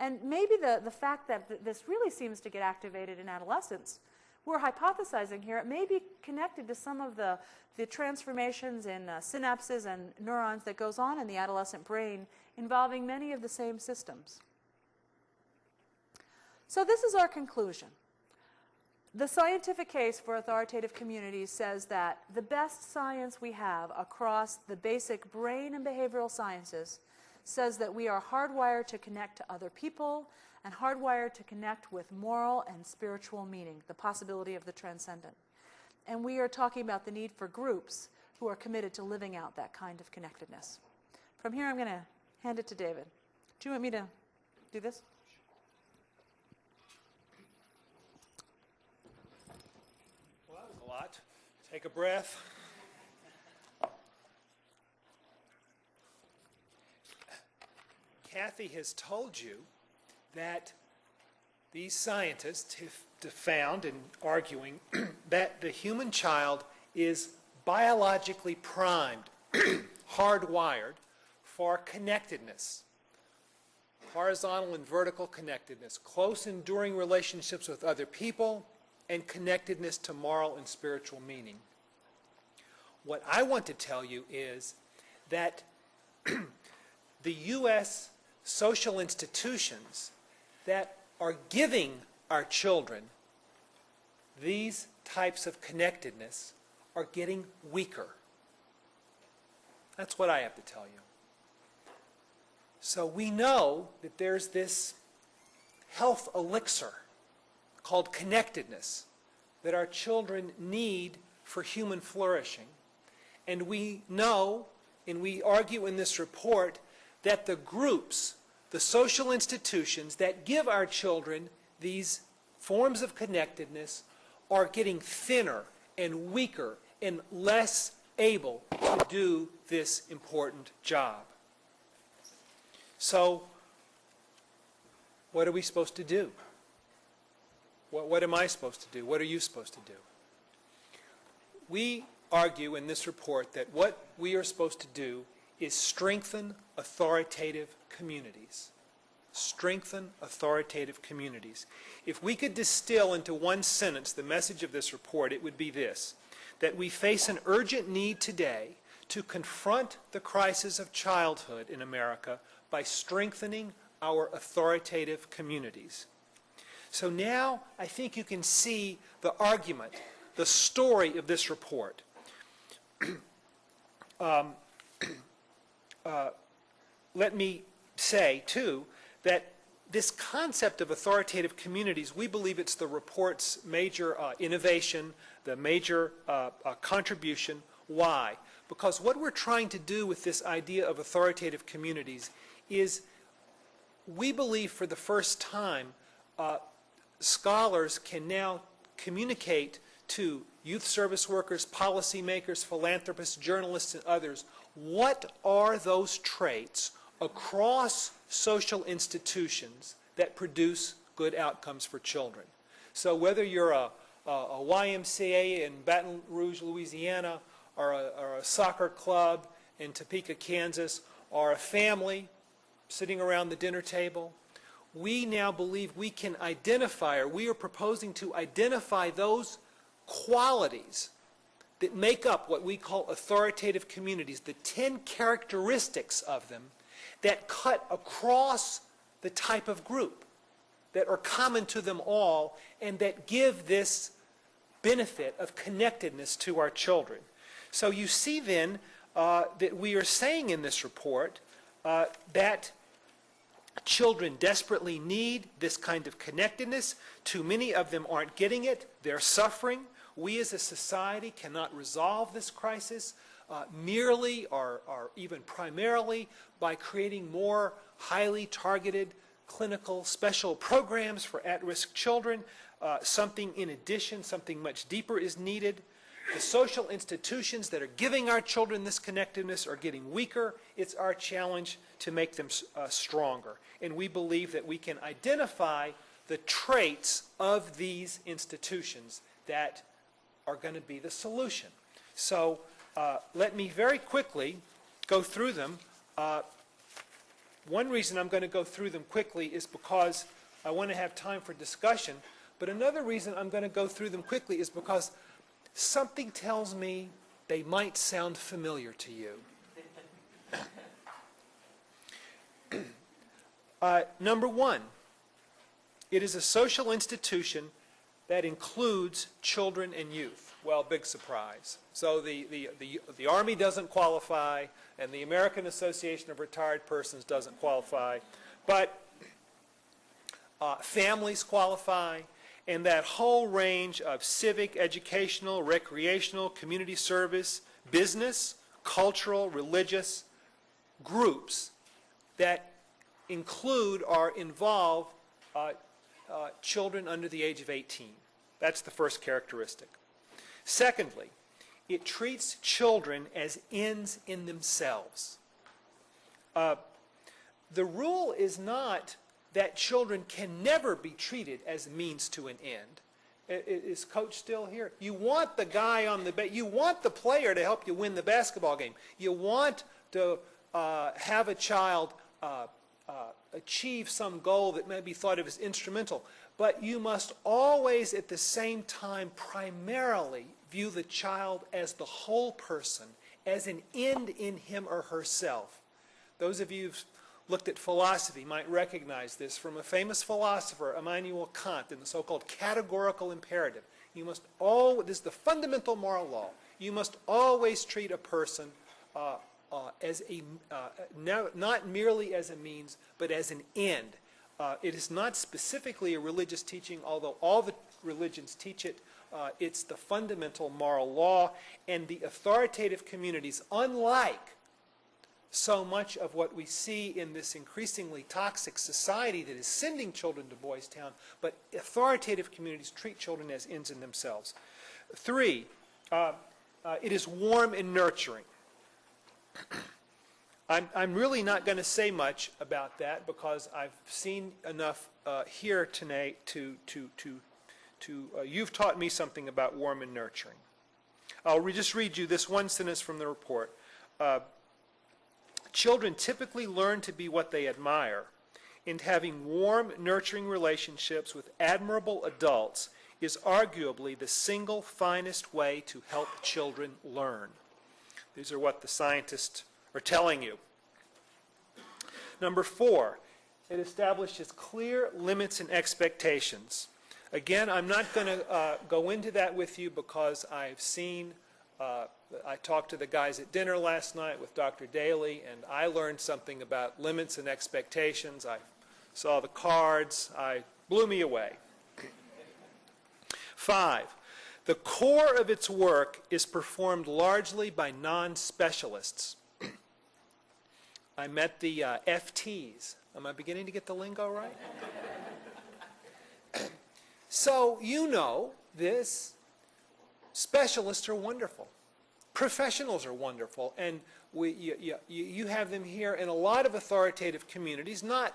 And maybe the fact that this really seems to get activated in adolescence, we're hypothesizing here, it may be connected to some of the transformations in synapses and neurons that goes on in the adolescent brain involving many of the same systems. So this is our conclusion. The scientific case for authoritative communities says that the best science we have across the basic brain and behavioral sciences says that we are hardwired to connect to other people and hardwired to connect with moral and spiritual meaning, the possibility of the transcendent. And we are talking about the need for groups who are committed to living out that kind of connectedness. From here, I'm going to hand it to David. Do you want me to do this? Well, that was a lot. Take a breath. Kathy has told you that these scientists have found in arguing that the human child is biologically primed, hardwired for connectedness, horizontal and vertical connectedness, close enduring relationships with other people, and connectedness to moral and spiritual meaning. What I want to tell you is that the U.S. social institutions that are giving our children these types of connectedness are getting weaker. That's what I have to tell you. So we know that there's this health elixir called connectedness that our children need for human flourishing. And we know, and we argue in this report, that the groups, the social institutions that give our children these forms of connectedness are getting thinner and weaker and less able to do this important job. So, what are we supposed to do? What am I supposed to do? What are you supposed to do? We argue in this report that what we are supposed to do is strengthen authoritative communities. Strengthen authoritative communities. If we could distill into one sentence the message of this report, it would be this: that we face an urgent need today to confront the crisis of childhood in America by strengthening our authoritative communities. So now I think you can see the argument, the story of this report. Let me say, too, that this concept of authoritative communities, we believe it's the report's major innovation, the major contribution. Why? Because what we're trying to do with this idea of authoritative communities is, we believe for the first time, scholars can now communicate to youth service workers, policymakers, philanthropists, journalists, and others, what are those traits across social institutions that produce good outcomes for children. So whether you're a YMCA in Baton Rouge, Louisiana, or a soccer club in Topeka, Kansas, or a family sitting around the dinner table, we now believe we can identify, or we are proposing to identify those qualities that make up what we call authoritative communities, the 10 characteristics of them that cut across the type of group, that are common to them all, and that give this benefit of connectedness to our children. So you see then that we are saying in this report that Children desperately need this kind of connectedness. Too many of them aren't getting it. They're suffering. We as a society cannot resolve this crisis merely or even primarily by creating more highly targeted clinical special programs for at-risk children. Something in addition, something much deeper is needed. The social institutions that are giving our children this connectedness are getting weaker. It's our challenge to make them stronger. And we believe that we can identify the traits of these institutions that are going to be the solution. So let me very quickly go through them. One reason I'm going to go through them quickly is because I want to have time for discussion. But another reason I'm going to go through them quickly is because something tells me they might sound familiar to you. Number one, it is a social institution that includes children and youth. Well, big surprise. So the Army doesn't qualify, and the American Association of Retired Persons doesn't qualify, but families qualify, and that whole range of civic, educational, recreational, community service, business, cultural, religious groups that include or involve children under the age of 18. That's the first characteristic. Secondly, it treats children as ends in themselves. The rule is not that children can never be treated as a means to an end. Is Coach still here? You want the guy on the you want the player to help you win the basketball game. You want to have a child achieve some goal that may be thought of as instrumental. But you must always, at the same time, primarily view the child as the whole person, as an end in him or herself. Those of you who've looked at philosophy might recognize this from a famous philosopher, Immanuel Kant, in the so-called categorical imperative. You must this is the fundamental moral law. You must always treat a person as not merely as a means, but as an end. It is not specifically a religious teaching, although all the religions teach it. It's the fundamental moral law, and the authoritative communities, unlike so much of what we see in this increasingly toxic society that is sending children to Boys Town, but authoritative communities treat children as ends in themselves. 3, it is warm and nurturing. I'm really not going to say much about that because I've seen enough here tonight you've taught me something about warm and nurturing. I'll just read you this one sentence from the report. Children typically learn to be what they admire, and having warm, nurturing relationships with admirable adults is arguably the single finest way to help children learn. These are what the scientists are telling you. Number 4, it establishes clear limits and expectations. Again, I'm not going to go into that with you because I've seen, I talked to the guys at dinner last night with Dr. Daly, and I learned something about limits and expectations. I saw the cards. Blew me away. 5, the core of its work is performed largely by non-specialists. I met the FTs. Am I beginning to get the lingo right? So you know this. Specialists are wonderful. Professionals are wonderful. And you have them here in a lot of authoritative communities, not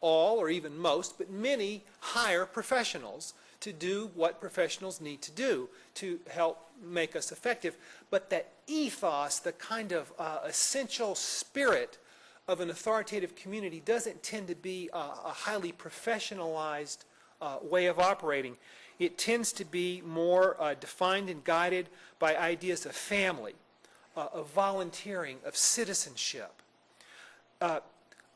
all or even most, but many hire professionals to do what professionals need to do to help make us effective. But that ethos, the kind of essential spirit of an authoritative community doesn't tend to be a highly professionalized way of operating. It tends to be more defined and guided by ideas of family, of volunteering, of citizenship.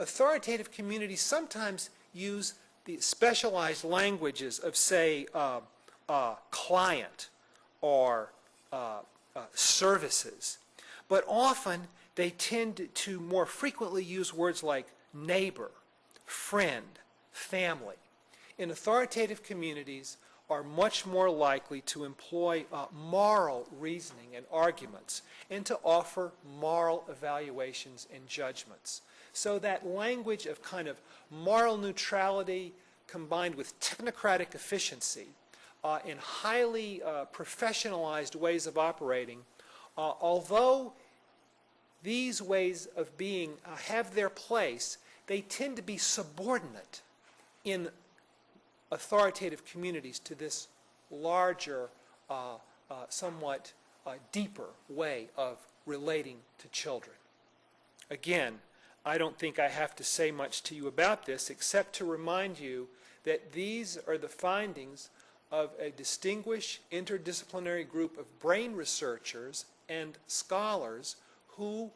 Authoritative communities sometimes use the specialized languages of, say, client or services, but often they tend to more frequently use words like neighbor, friend, family. In authoritative communities are much more likely to employ moral reasoning and arguments and to offer moral evaluations and judgments. So that language of kind of moral neutrality combined with technocratic efficiency and highly professionalized ways of operating, although these ways of being have their place, they tend to be subordinate in authoritative communities to this larger, somewhat deeper way of relating to children. Again, I don't think I have to say much to you about this except to remind you that these are the findings of a distinguished interdisciplinary group of brain researchers and scholars who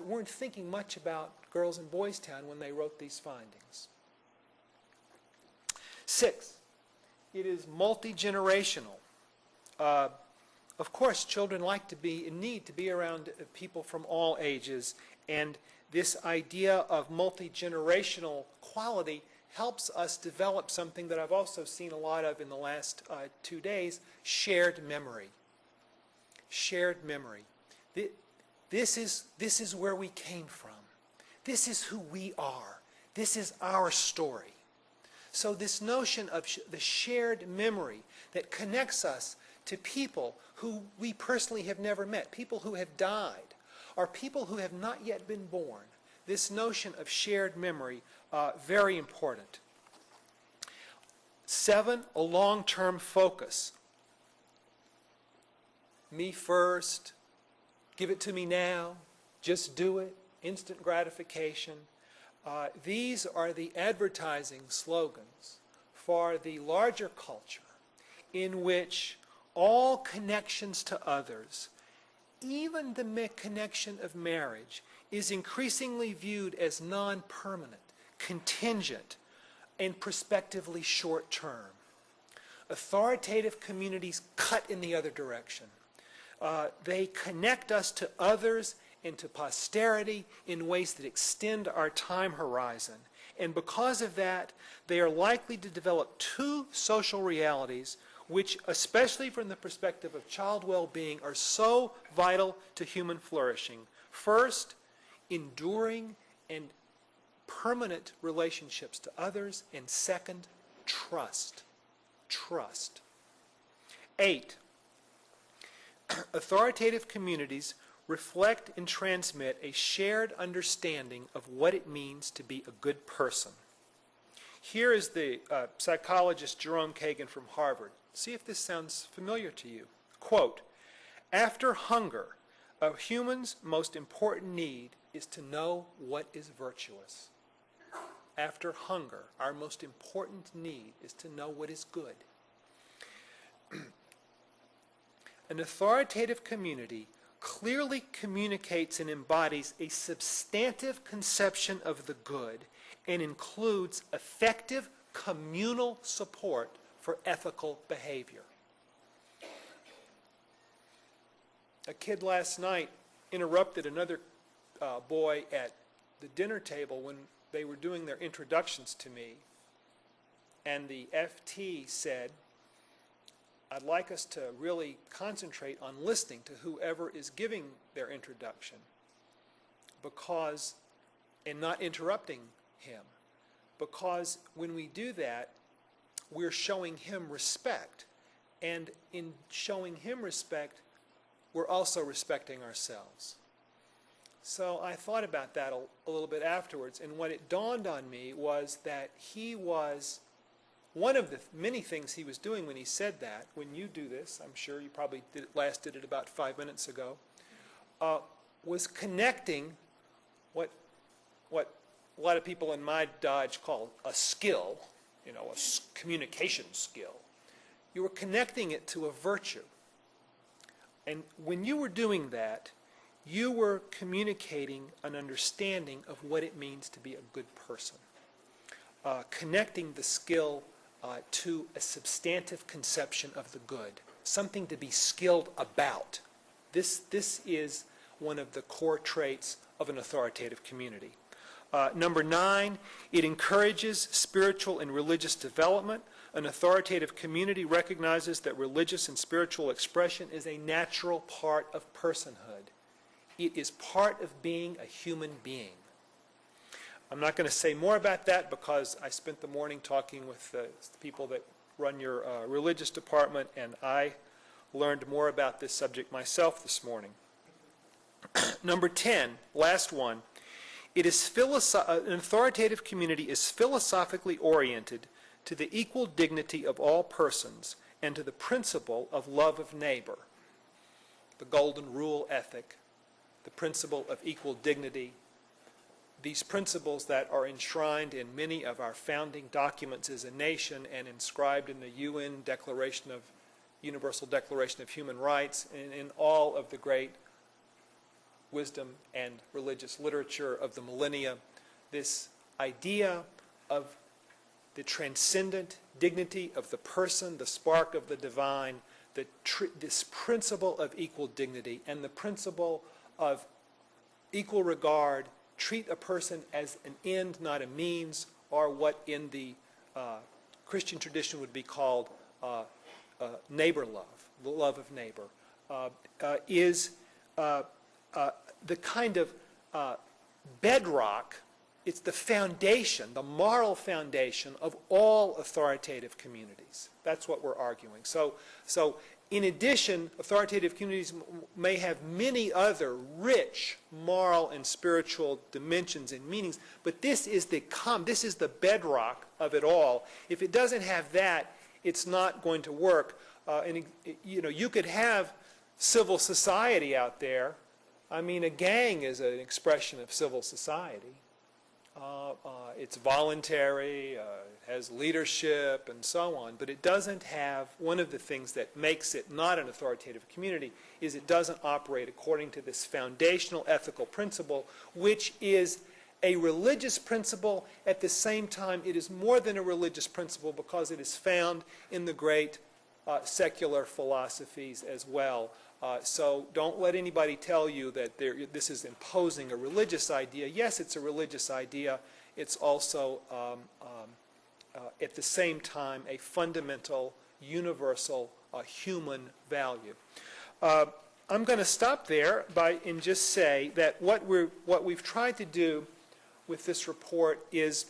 weren't thinking much about girls in Boys Town when they wrote these findings. 6, it is multi-generational. Of course, children like to be and need to be around people from all ages, and this idea of multi-generational quality helps us develop something that I've also seen a lot of in the last 2 days, shared memory. Shared memory. This is where we came from. This is who we are. This is our story. So this notion of the shared memory that connects us to people who we personally have never met, people who have died, or people who have not yet been born. This notion of shared memory, very important. 7, a long-term focus. Me first, give it to me now, just do it, instant gratification. These are the advertising slogans for the larger culture in which all connections to others, even the connection of marriage, is increasingly viewed as non-permanent, contingent, and prospectively short-term. Authoritative communities cut in the other direction. They connect us to others and to posterity in ways that extend our time horizon. And because of that, they are likely to develop 2 social realities which, especially from the perspective of child well-being, are so vital to human flourishing. First, enduring and permanent relationships to others, and second, trust. Trust. 8, authoritative communities reflect and transmit a shared understanding of what it means to be a good person. Here is the psychologist Jerome Kagan from Harvard. See if this sounds familiar to you. Quote, "After hunger, a human's most important need is to know what is virtuous." After hunger, our most important need is to know what is good. An authoritative community clearly communicates and embodies a substantive conception of the good and includes effective communal support for ethical behavior. A kid last night interrupted another boy at the dinner table when they were doing their introductions to me, and the FT said, "I'd like us to really concentrate on listening to whoever is giving their introduction and not interrupting him, because when we do that, we're showing him respect, and in showing him respect, we're also respecting ourselves." So I thought about that a little bit afterwards, and what it dawned on me was that he was, one of the many things he was doing when he said that, when you do this, I'm sure you probably did it about 5 minutes ago, was connecting what a lot of people in my Dodge call a skill, a communication skill. You were connecting it to a virtue. And when you were doing that, you were communicating an understanding of what it means to be a good person. Connecting the skill to a substantive conception of the good, something to be skilled about. This is one of the core traits of an authoritative community. Number 9, it encourages spiritual and religious development. An authoritative community recognizes that religious and spiritual expression is a natural part of personhood. It is part of being a human being. I'm not going to say more about that because I spent the morning talking with the people that run your religious department, and I learned more about this subject myself this morning. Number 10, last one, an authoritative community is philosophically oriented to the equal dignity of all persons and to the principle of love of neighbor, the golden rule ethic, the principle of equal dignity, these principles that are enshrined in many of our founding documents as a nation and inscribed in the UN Universal Declaration of Human Rights and in all of the great wisdom and religious literature of the millennia, this idea of the transcendent dignity of the person, the spark of the divine, this principle of equal dignity and the principle of equal regard, treat a person as an end, not a means, or what in the Christian tradition would be called neighbor love, the love of neighbor, is the kind of bedrock. It's the foundation, the moral foundation of all authoritative communities. That's what we're arguing. So in addition, authoritative communities may have many other rich moral and spiritual dimensions and meanings, but this is the bedrock of it all. If it doesn't have that, it's not going to work. You could have civil society out there. I mean, a gang is an expression of civil society. It's voluntary, has leadership, and so on, but it doesn't have, one of the things that makes it not an authoritative community is it doesn't operate according to this foundational ethical principle, which is a religious principle. At the same time, it is more than a religious principle because it is found in the great secular philosophies as well. So don't let anybody tell you that this is imposing a religious idea. Yes, it's a religious idea. It's also, at the same time, a fundamental, universal, human value. I'm going to stop there and just say that what we've tried to do with this report is,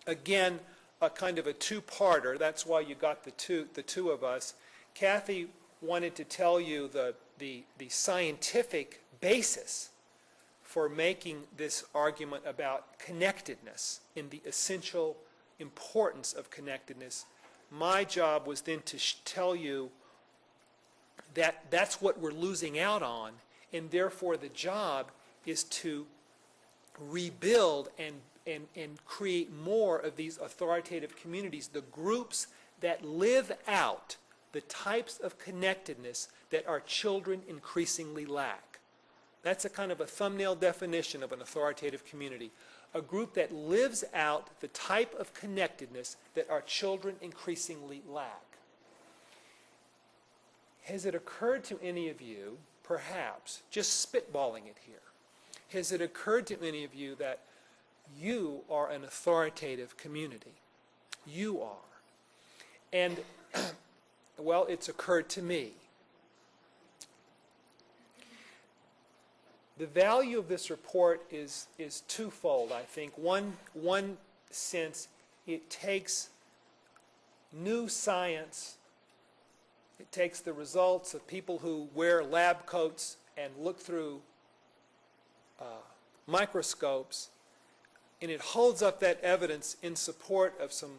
again, a kind of a two-parter. That's why you got the two of us. Kathy wanted to tell you the scientific basis for making this argument about connectedness and the essential importance of connectedness. My job was then to tell you that that's what we're losing out on, and therefore the job is to rebuild and create more of these authoritative communities, the groups that live out the types of connectedness that our children increasingly lack. That's a kind of a thumbnail definition of an authoritative community. A group that lives out the type of connectedness that our children increasingly lack. Has it occurred to any of you, perhaps, just spitballing it here, has it occurred to any of you that you are an authoritative community? You are. And well, it's occurred to me. The value of this report is twofold, I think. One sense, it takes new science, it takes the results of people who wear lab coats and look through microscopes, and it holds up that evidence in support of some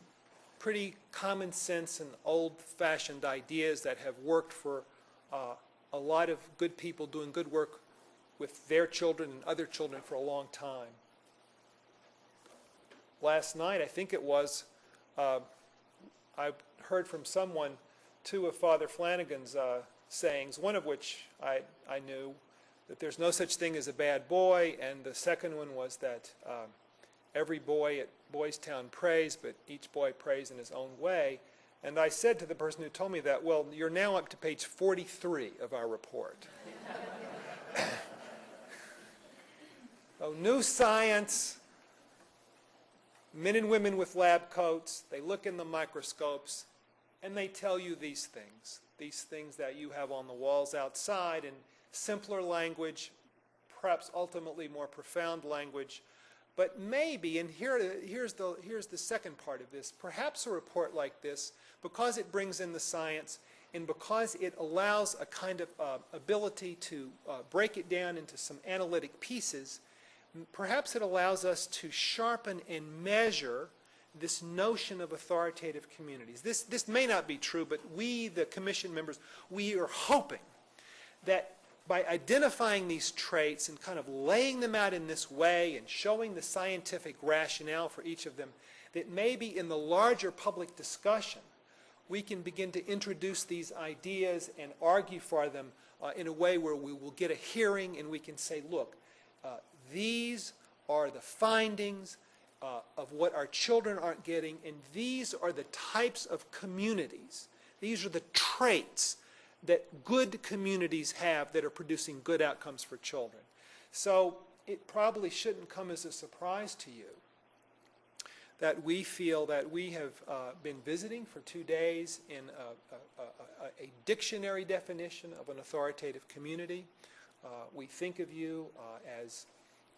pretty common sense and old-fashioned ideas that have worked for a lot of good people doing good work with their children and other children for a long time. Last night, I think it was, I heard from someone two of Father Flanagan's sayings, one of which I knew, that there's no such thing as a bad boy, and the second one was that every boy at Boys Town prays, but each boy prays in his own way. And I said to the person who told me that, well, you're now up to page 43 of our report. So new science, men and women with lab coats, they look in the microscopes, and they tell you these things that you have on the walls outside in simpler language, perhaps ultimately more profound language. But maybe, and here's the second part of this, perhaps a report like this, because it brings in the science and because it allows a kind of ability to break it down into some analytic pieces, perhaps it allows us to sharpen and measure this notion of authoritative communities. This may not be true, but we, the commission members, we are hoping that by identifying these traits and kind of laying them out in this way and showing the scientific rationale for each of them, that maybe in the larger public discussion we can begin to introduce these ideas and argue for them in a way where we will get a hearing and we can say, look, these are the findings of what our children aren't getting, and these are the types of communities, these are the traits that good communities have that are producing good outcomes for children. So it probably shouldn't come as a surprise to you that we feel that we have been visiting for 2 days in a dictionary definition of an authoritative community. We think of you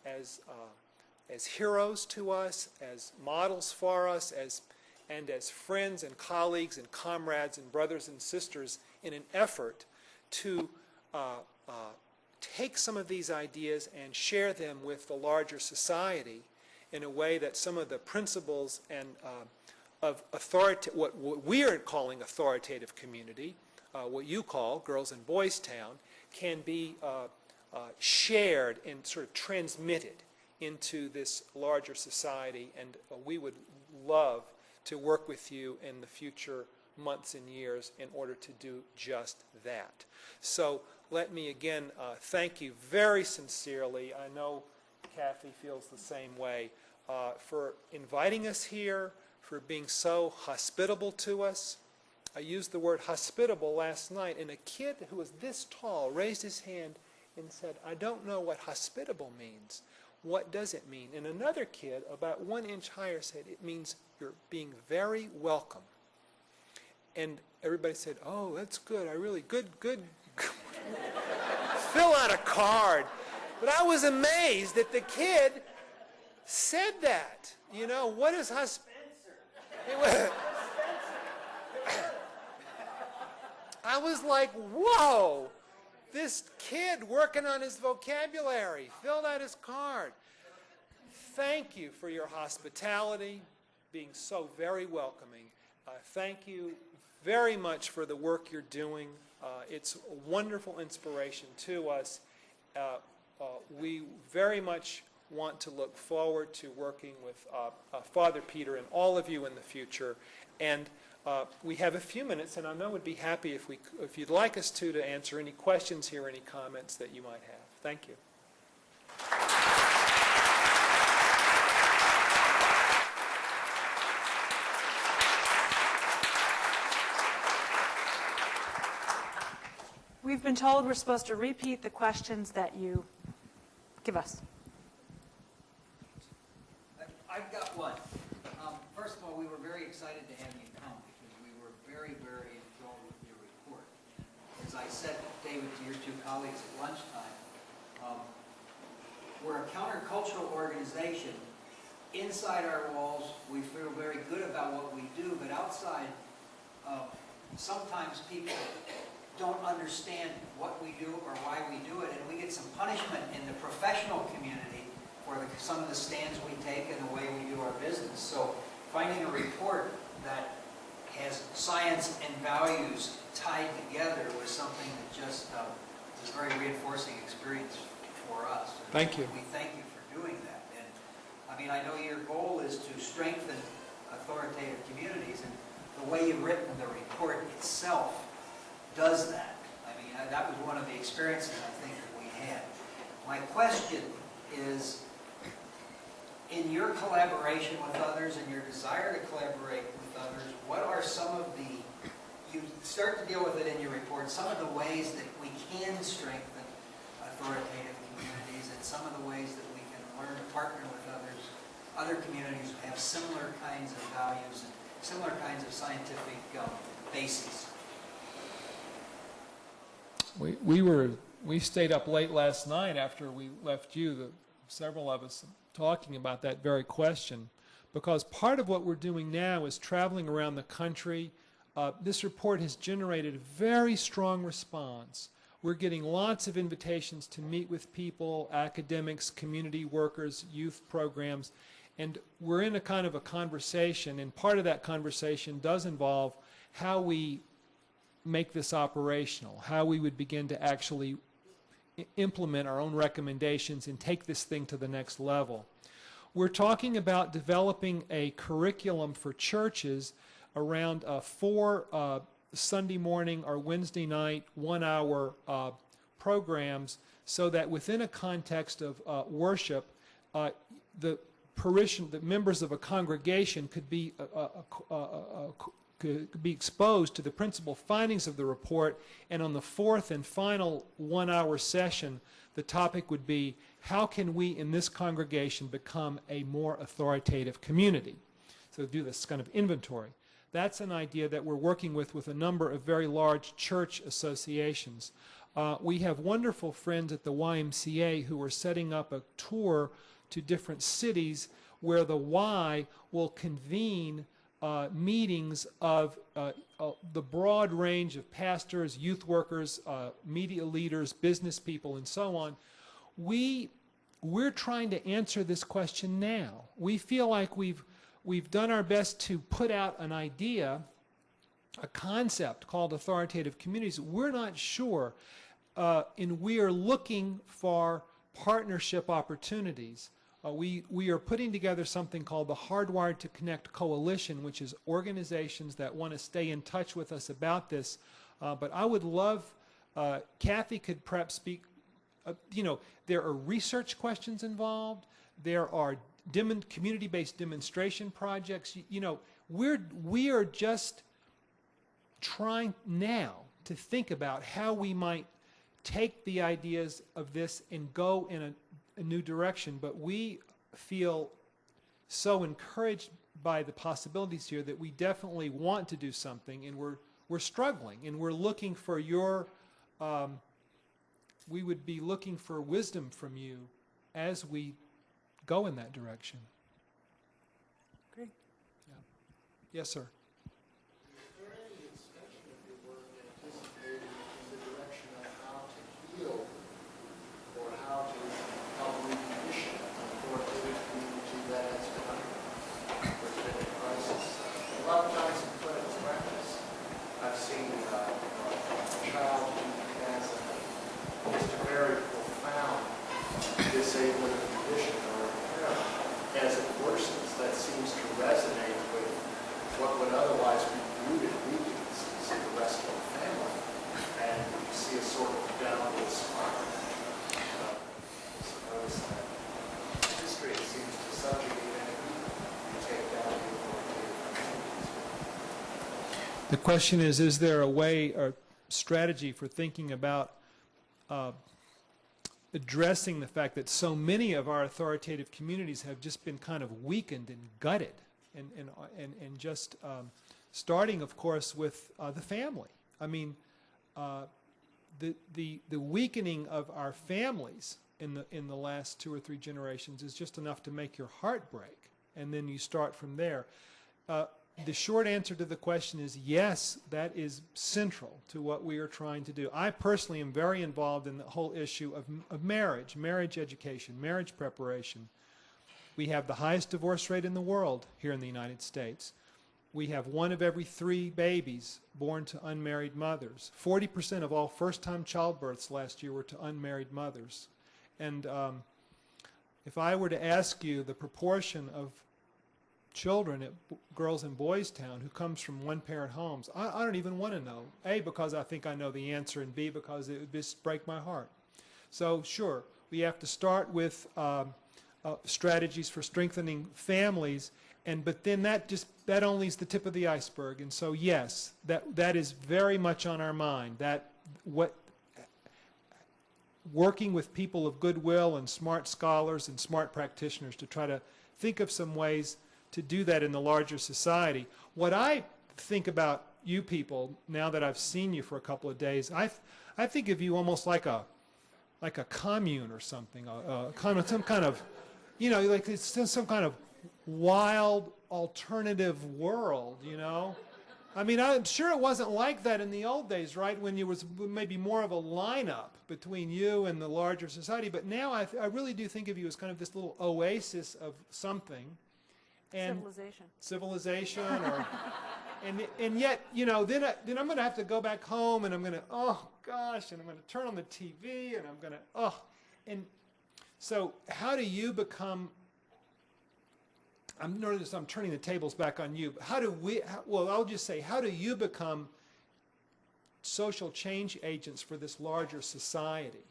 as heroes to us, as models for us, and as friends and colleagues and comrades and brothers and sisters in an effort to take some of these ideas and share them with the larger society in a way that some of the principles and of what we are calling authoritative community, what you call Girls and Boys Town, can be shared and sort of transmitted into this larger society, and we would love to work with you in the future months and years in order to do just that. So let me again thank you very sincerely. I know Kathy feels the same way, for inviting us here, for being so hospitable to us. I used the word hospitable last night, and a kid who was this tall raised his hand and said, I don't know what hospitable means. What does it mean? And another kid, about 1 inch higher, said, it means you're being very welcome. And everybody said, oh, that's good. Good. Fill out a card. But I was amazed that the kid said that. You know, what is I was like, whoa. This kid working on his vocabulary filled out his card. Thank you for your hospitality, being so very welcoming. Thank you very much for the work you're doing. It's a wonderful inspiration to us. We very much want to look forward to working with Father Peter and all of you in the future. And we have a few minutes, and I know we'd be happy if you'd like us to answer any questions here, any comments that you might have. Thank you. We've been told we're supposed to repeat the questions that you give us. I've got one. First of all, we were very excited to have you come because we were very, very enthralled with your report. As I said, David, to your two colleagues at lunchtime, we're a countercultural organization. Inside our walls, we feel very good about what we do, but outside, sometimes people don't understand what we do or why we do it, and we get some punishment in the professional community for some of the stands we take and the way we do our business. So finding a report that has science and values tied together was something that just was a very reinforcing experience for us. Thank you. We thank you for doing that. And I mean, I know your goal is to strengthen authoritative communities, and the way you've written the report itself does that. I mean, that was one of the experiences I think that we had. My question is, in your collaboration with others and your desire to collaborate with others, what are some of the, you start to deal with it in your report, some of the ways that we can strengthen authoritative communities and some of the ways that we can partner with other communities who have similar kinds of values and similar kinds of scientific bases? We stayed up late last night after we left you, several of us, talking about that very question, because part of what we're doing now is traveling around the country. This report has generated a very strong response. We're getting lots of invitations to meet with people, academics, community workers, youth programs, and we're in a kind of a conversation, and part of that conversation does involve how we make this operational, how we would begin to actually implement our own recommendations and take this thing to the next level. We're talking about developing a curriculum for churches around 4 Sunday morning or Wednesday night 1-hour programs, so that within a context of worship, the members of a congregation could be exposed to the principal findings of the report, and on the 4th and final 1-hour session, the topic would be, how can we in this congregation become a more authoritative community? So do this kind of inventory. That's an idea that we're working with a number of very large church associations. We have wonderful friends at the YMCA who are setting up a tour to different cities where the Y will convene meetings of the broad range of pastors, youth workers, media leaders, business people, and so on. We're trying to answer this question now. We feel like we've done our best to put out an idea, a concept called authoritative communities. We're not sure, and we are looking for partnership opportunities. We are putting together something called the Hardwired to Connect Coalition, which is organizations that want to stay in touch with us about this. But I would love, Kathy could perhaps speak, there are research questions involved. There are community-based demonstration projects. We are just trying now to think about how we might take the ideas of this and go in a new direction, but we feel so encouraged by the possibilities here that we definitely want to do something, and we're struggling, and we're looking for your we would be looking for wisdom from you as we go in that direction. Great. Yeah. Yes, sir. Is there any extension of your work anticipated in the direction of how to heal or how to recondition an authoritative community that has been under a crisis? A lot of times in clinical practice, I've seen a child who has just a very profound disabling condition or impairment. As it worsens, that seems to resonate with what would otherwise be rooted weaknesses in the rest of the family, and you see a sort of downward spiral. Suppose that history seems to subjugate any people. You take down the authoritative communities. The question is there a way or strategy for thinking about addressing the fact that so many of our authoritative communities have just been kind of weakened and gutted, and just starting, of course, with the family. I mean, the weakening of our families in the last 2 or 3 generations is just enough to make your heart break, and then you start from there. The short answer to the question is yes, that is central to what we are trying to do. I personally am very involved in the whole issue of marriage education, marriage preparation. We have the highest divorce rate in the world here in the United States. We have 1 of every 3 babies born to unmarried mothers. 40% of all first-time childbirths last year were to unmarried mothers. And if I were to ask you the proportion of children at Girls and Boys Town who comes from one-parent homes, I don't even want to know. A, because I think I know the answer, and B, because it would just break my heart. So sure, we have to start with strategies for strengthening families, but then that only is the tip of the iceberg. And so yes, that is very much on our mind. working with people of goodwill and smart scholars and smart practitioners to try to think of some ways to do that in the larger society. What I think about you people, now that I've seen you for a couple of days, I think of you almost like a commune or something, some kind of, you know, like it's some kind of wild alternative world, you know. I mean, I'm sure it wasn't like that in the old days, right, when there was maybe more of a lineup between you and the larger society. But now I really do think of you as kind of this little oasis of something. And civilization, or, and yet, you know, then I'm going to have to go back home, and I'm going to, oh gosh, and I'm going to turn on the TV, and I'm going to, and so how do you become? I'm turning the tables back on you. But how do we? Well, I'll just say, how do you become social change agents for this larger society?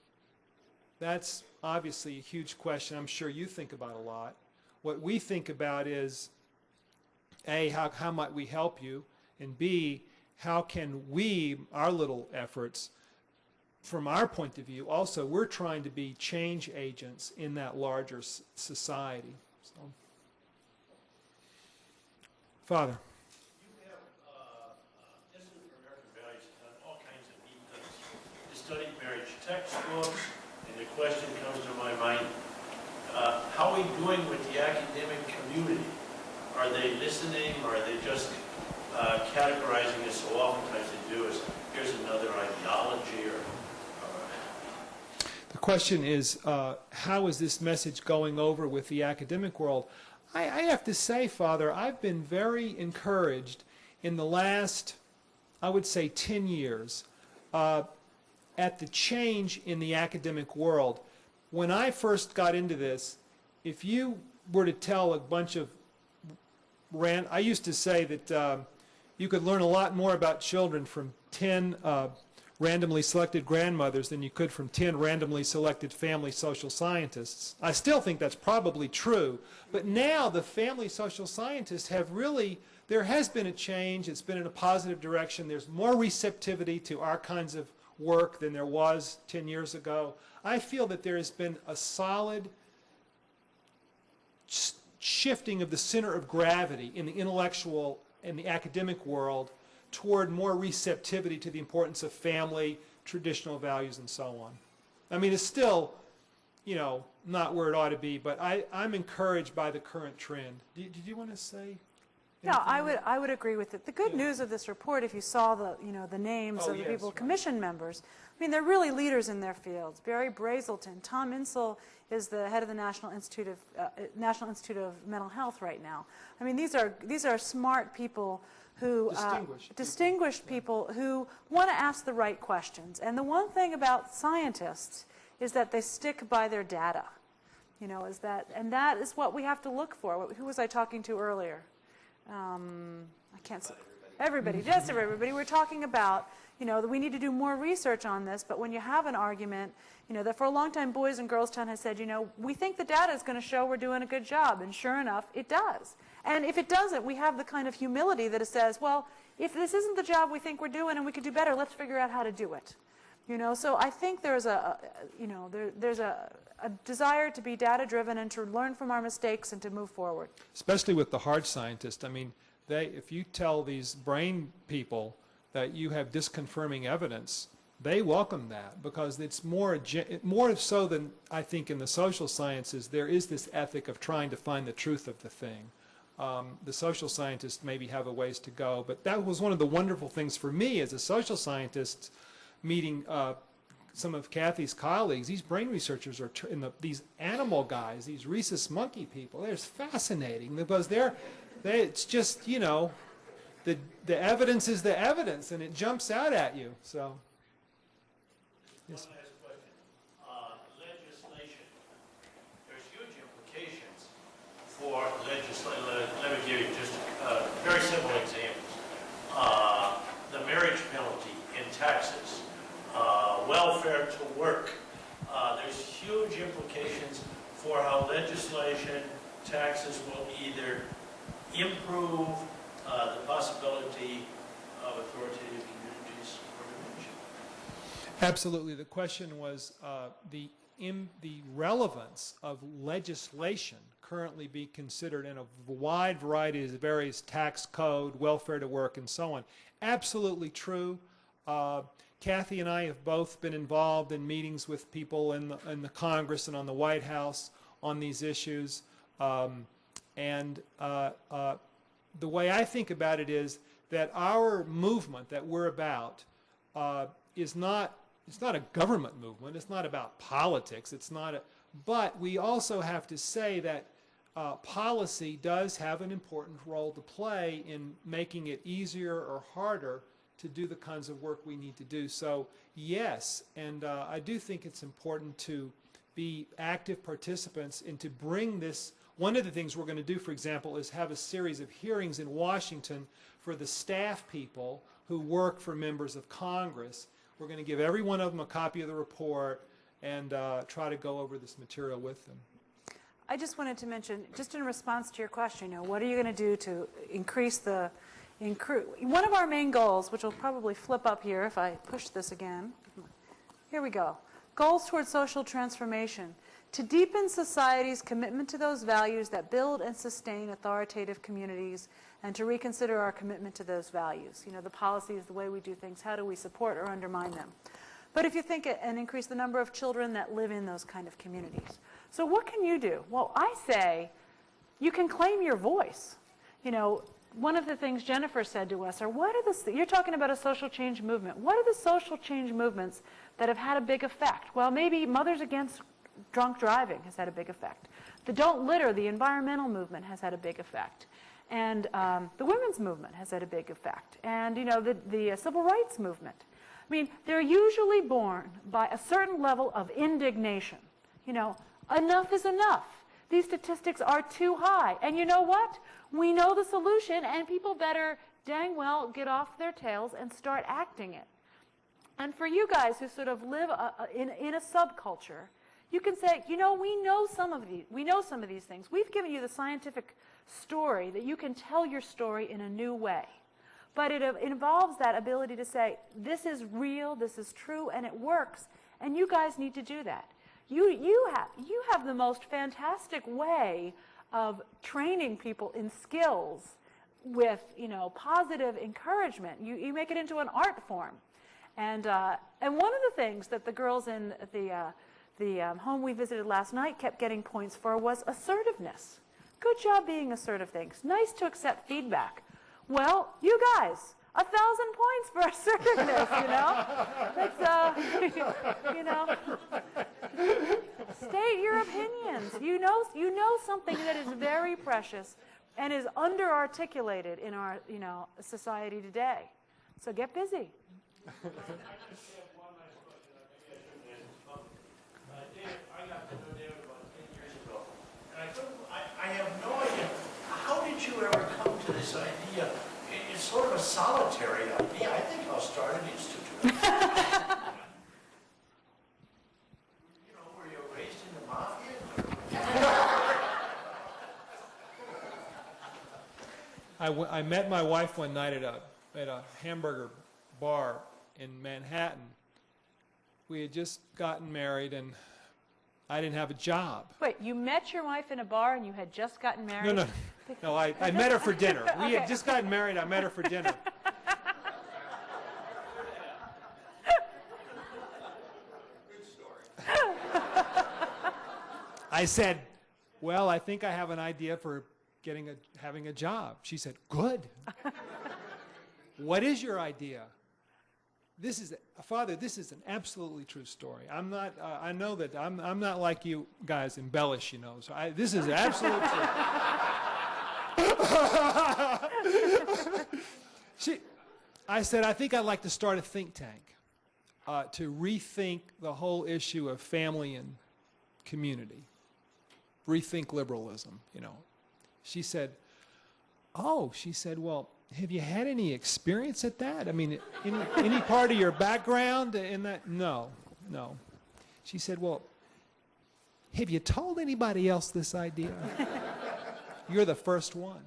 That's obviously a huge question. I'm sure you think about a lot. What we think about is, A, how might we help you? And B, how can we, our little efforts, from our point of view, also, we're trying to be change agents in that larger society. So, Father. You have Institute for American Values done all kinds of neat things. You study marriage textbooks, and the question comes to my mind, how are we doing with the academic community? Are they listening, or are they just categorizing us so oftentimes they do as here's another ideology? The question is, how is this message going over with the academic world? I have to say, Father, I've been very encouraged in the last, I would say, 10 years at the change in the academic world. When I first got into this, if you were to tell a bunch of I used to say that you could learn a lot more about children from 10 randomly selected grandmothers than you could from 10 randomly selected family social scientists. I still think that's probably true, but now the family social scientists have really, there has been a change. It's been in a positive direction. There's more receptivity to our kinds of work than there was 10 years ago. I feel that there has been a solid shifting of the center of gravity in the intellectual and the academic world toward more receptivity to the importance of family, traditional values, and so on. I mean, it's still, you know, not where it ought to be, but I'm encouraged by the current trend. Did you want to say? No, I would agree with it. The good news of this report, if you saw the names of the people, commission members, I mean, they're really leaders in their fields. Barry Brazelton, Tom Insel is the head of the National Institute of Mental Health right now. I mean, these are smart people who distinguished people who want to ask the right questions. And the one thing about scientists is that they stick by their data. You know, and that is what we have to look for. Who was I talking to earlier? I can't say everybody. Just everybody. We're talking about, you know, that we need to do more research on this. But when you have an argument, you know, that for a long time Boys and Girls Town has said, you know, we think the data is going to show we're doing a good job, and sure enough, it does. And if it doesn't, we have the kind of humility that it says, well, if this isn't the job we think we're doing and we could do better, let's figure out how to do it. You know, so I think there's there's a desire to be data-driven and to learn from our mistakes and to move forward. Especially with the hard scientists. I mean, if you tell these brain people that you have disconfirming evidence, they welcome that because it's more so than I think in the social sciences. There is this ethic of trying to find the truth of the thing. The social scientists maybe have a ways to go, but that was one of the wonderful things for me as a social scientist, meeting some of Kathy's colleagues. These brain researchers are these animal guys, these rhesus monkey people. They're fascinating because it's just, you know, the evidence is the evidence, and it jumps out at you. So, yes. One last question. Legislation. There's huge implications for legislation. Let me give you just very simple examples. The marriage penalty in Texas. Welfare to work. There's huge implications for how legislation, taxes will either improve the possibility of authoritative communities or diminish it. Absolutely. The question was the relevance of legislation currently being considered in a wide variety of various tax code, welfare to work, and so on. Absolutely true. Kathy and I have both been involved in meetings with people in the Congress and on the White House on these issues. The way I think about it is that our movement that we're about is not, it's not a government movement. It's not about politics. It's not a, but we also have to say that policy does have an important role to play in making it easier or harder to do the kinds of work we need to do. So yes, and I do think it's important to be active participants and to bring this. One of the things we're going to do, for example, is have a series of hearings in Washington for the staff people who work for members of Congress. We're going to give every one of them a copy of the report and try to go over this material with them. I just wanted to mention, just in response to your question, what are you going to do to increase the one of our main goals, which will probably flip up here if I push this again. Here we go. Goals towards social transformation. To deepen society's commitment to those values that build and sustain authoritative communities, and to reconsider our commitment to those values. The policies, the way we do things, how do we support or undermine them? But if you think and increase the number of children that live in those kind of communities. So what can you do? Well, I say you can claim your voice. One of the things Jennifer said to us are, you're talking about a social change movement. What are the social change movements that have had a big effect? Well, maybe Mothers Against Drunk Driving has had a big effect. The Don't Litter, the environmental movement, has had a big effect. And the women's movement has had a big effect. And, the civil rights movement. I mean, they're usually born by a certain level of indignation. Enough is enough. These statistics are too high. And you know what? We know the solution, and people better dang well get off their tails and start acting it. And for you guys who sort of live in a subculture, you can say, we know some of these things. We've given you the scientific story that you can tell your story in a new way. But it involves that ability to say, this is real, this is true, and it works, and you guys need to do that. You have the most fantastic way of training people in skills with, positive encouragement. You make it into an art form. And one of the things that the girls in the home we visited last night kept getting points for was assertiveness. Good job being assertive. Things. Nice to accept feedback. Well, you guys, 1,000 points for assertiveness, That's, state your opinions. You know something that is very precious and is under-articulated in our, society today. So get busy. I have no idea. How did you ever come to this idea? It's sort of a solitary idea. I think I'll start an institute. Were you raised in the mafia? I met my wife one night at a hamburger bar in Manhattan. We had just gotten married, and I didn't have a job. Wait, you met your wife in a bar and you had just gotten married? No, I met her for dinner. We had just gotten married. I met her for dinner. Good story. I said, well, I think I have an idea for having a job. She said, good. What is your idea? Father, this is an absolutely true story. I'm not. I know that I'm not like you guys embellish, So this is absolutely true. I said, I think I'd like to start a think tank to rethink the whole issue of family and community, rethink liberalism. She said, oh. She said, well, have you had any experience at that? I mean, any part of your background in that? No. She said, well, have you told anybody else this idea? You're the first one.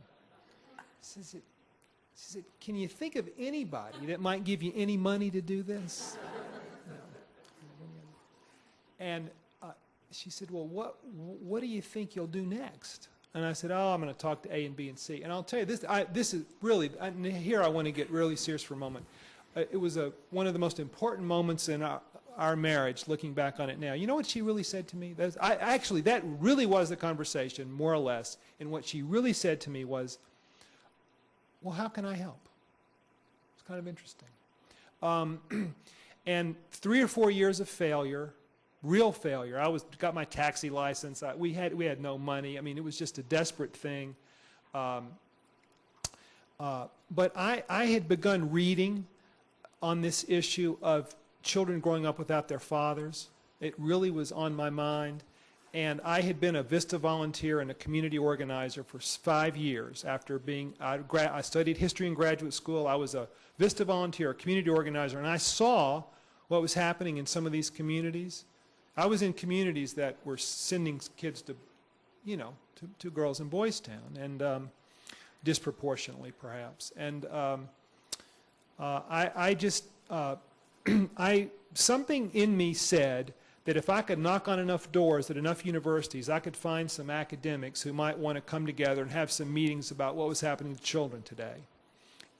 She said, can you think of anybody that might give you any money to do this? No. And she said, well, what do you think you'll do next? And I said, oh, I'm going to talk to A and B and C. And I'll tell you, this is really, here I want to get really serious for a moment. It was one of the most important moments in our marriage, looking back on it now. You know what she really said to me? Actually, that really was the conversation, more or less. And what she really said to me was, well, how can I help? It's kind of interesting. And 3 or 4 years of failure, real failure. I got my taxi license. We had no money. I mean, it was just a desperate thing. But I had begun reading on this issue of children growing up without their fathers. It really was on my mind. And I had been a VISTA volunteer and a community organizer for 5 years after I studied history in graduate school. I was a VISTA volunteer, a community organizer, and I saw what was happening in some of these communities. I was in communities that were sending kids to, to girls and boys town, and disproportionately perhaps. And something in me said that if I could knock on enough doors at enough universities, I could find some academics who might want to come together and have some meetings about what was happening to children today.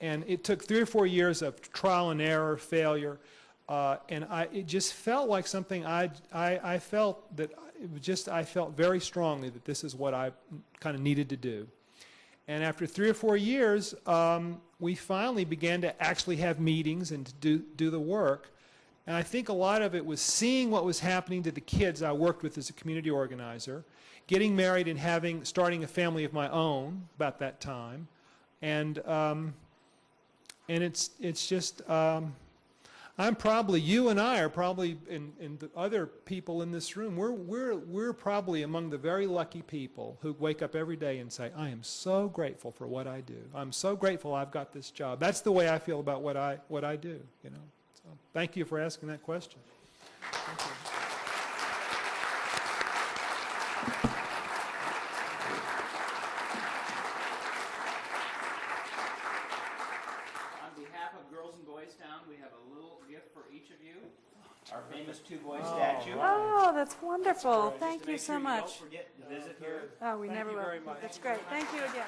And it took 3 or 4 years of trial and error, failure, and it just felt like something I felt very strongly that this is what I kind of needed to do. And after 3 or 4 years, we finally began to actually have meetings and to do the work. And I think a lot of it was seeing what was happening to the kids I worked with as a community organizer, getting married and starting a family of my own about that time, and it's just you and I are probably, and the other people in this room, we're probably among the very lucky people who wake up every day and say, I am so grateful for what I do. I'm so grateful I've got this job. That's the way I feel about what I do, So thank you for asking that question. Thank you. We have a little gift for each of you. Our famous two-boy statue. Oh, that's wonderful. Just Thank to you make so sure much. Don't forget to visit here. Oh, we never will. very much. That's great. Thank you again.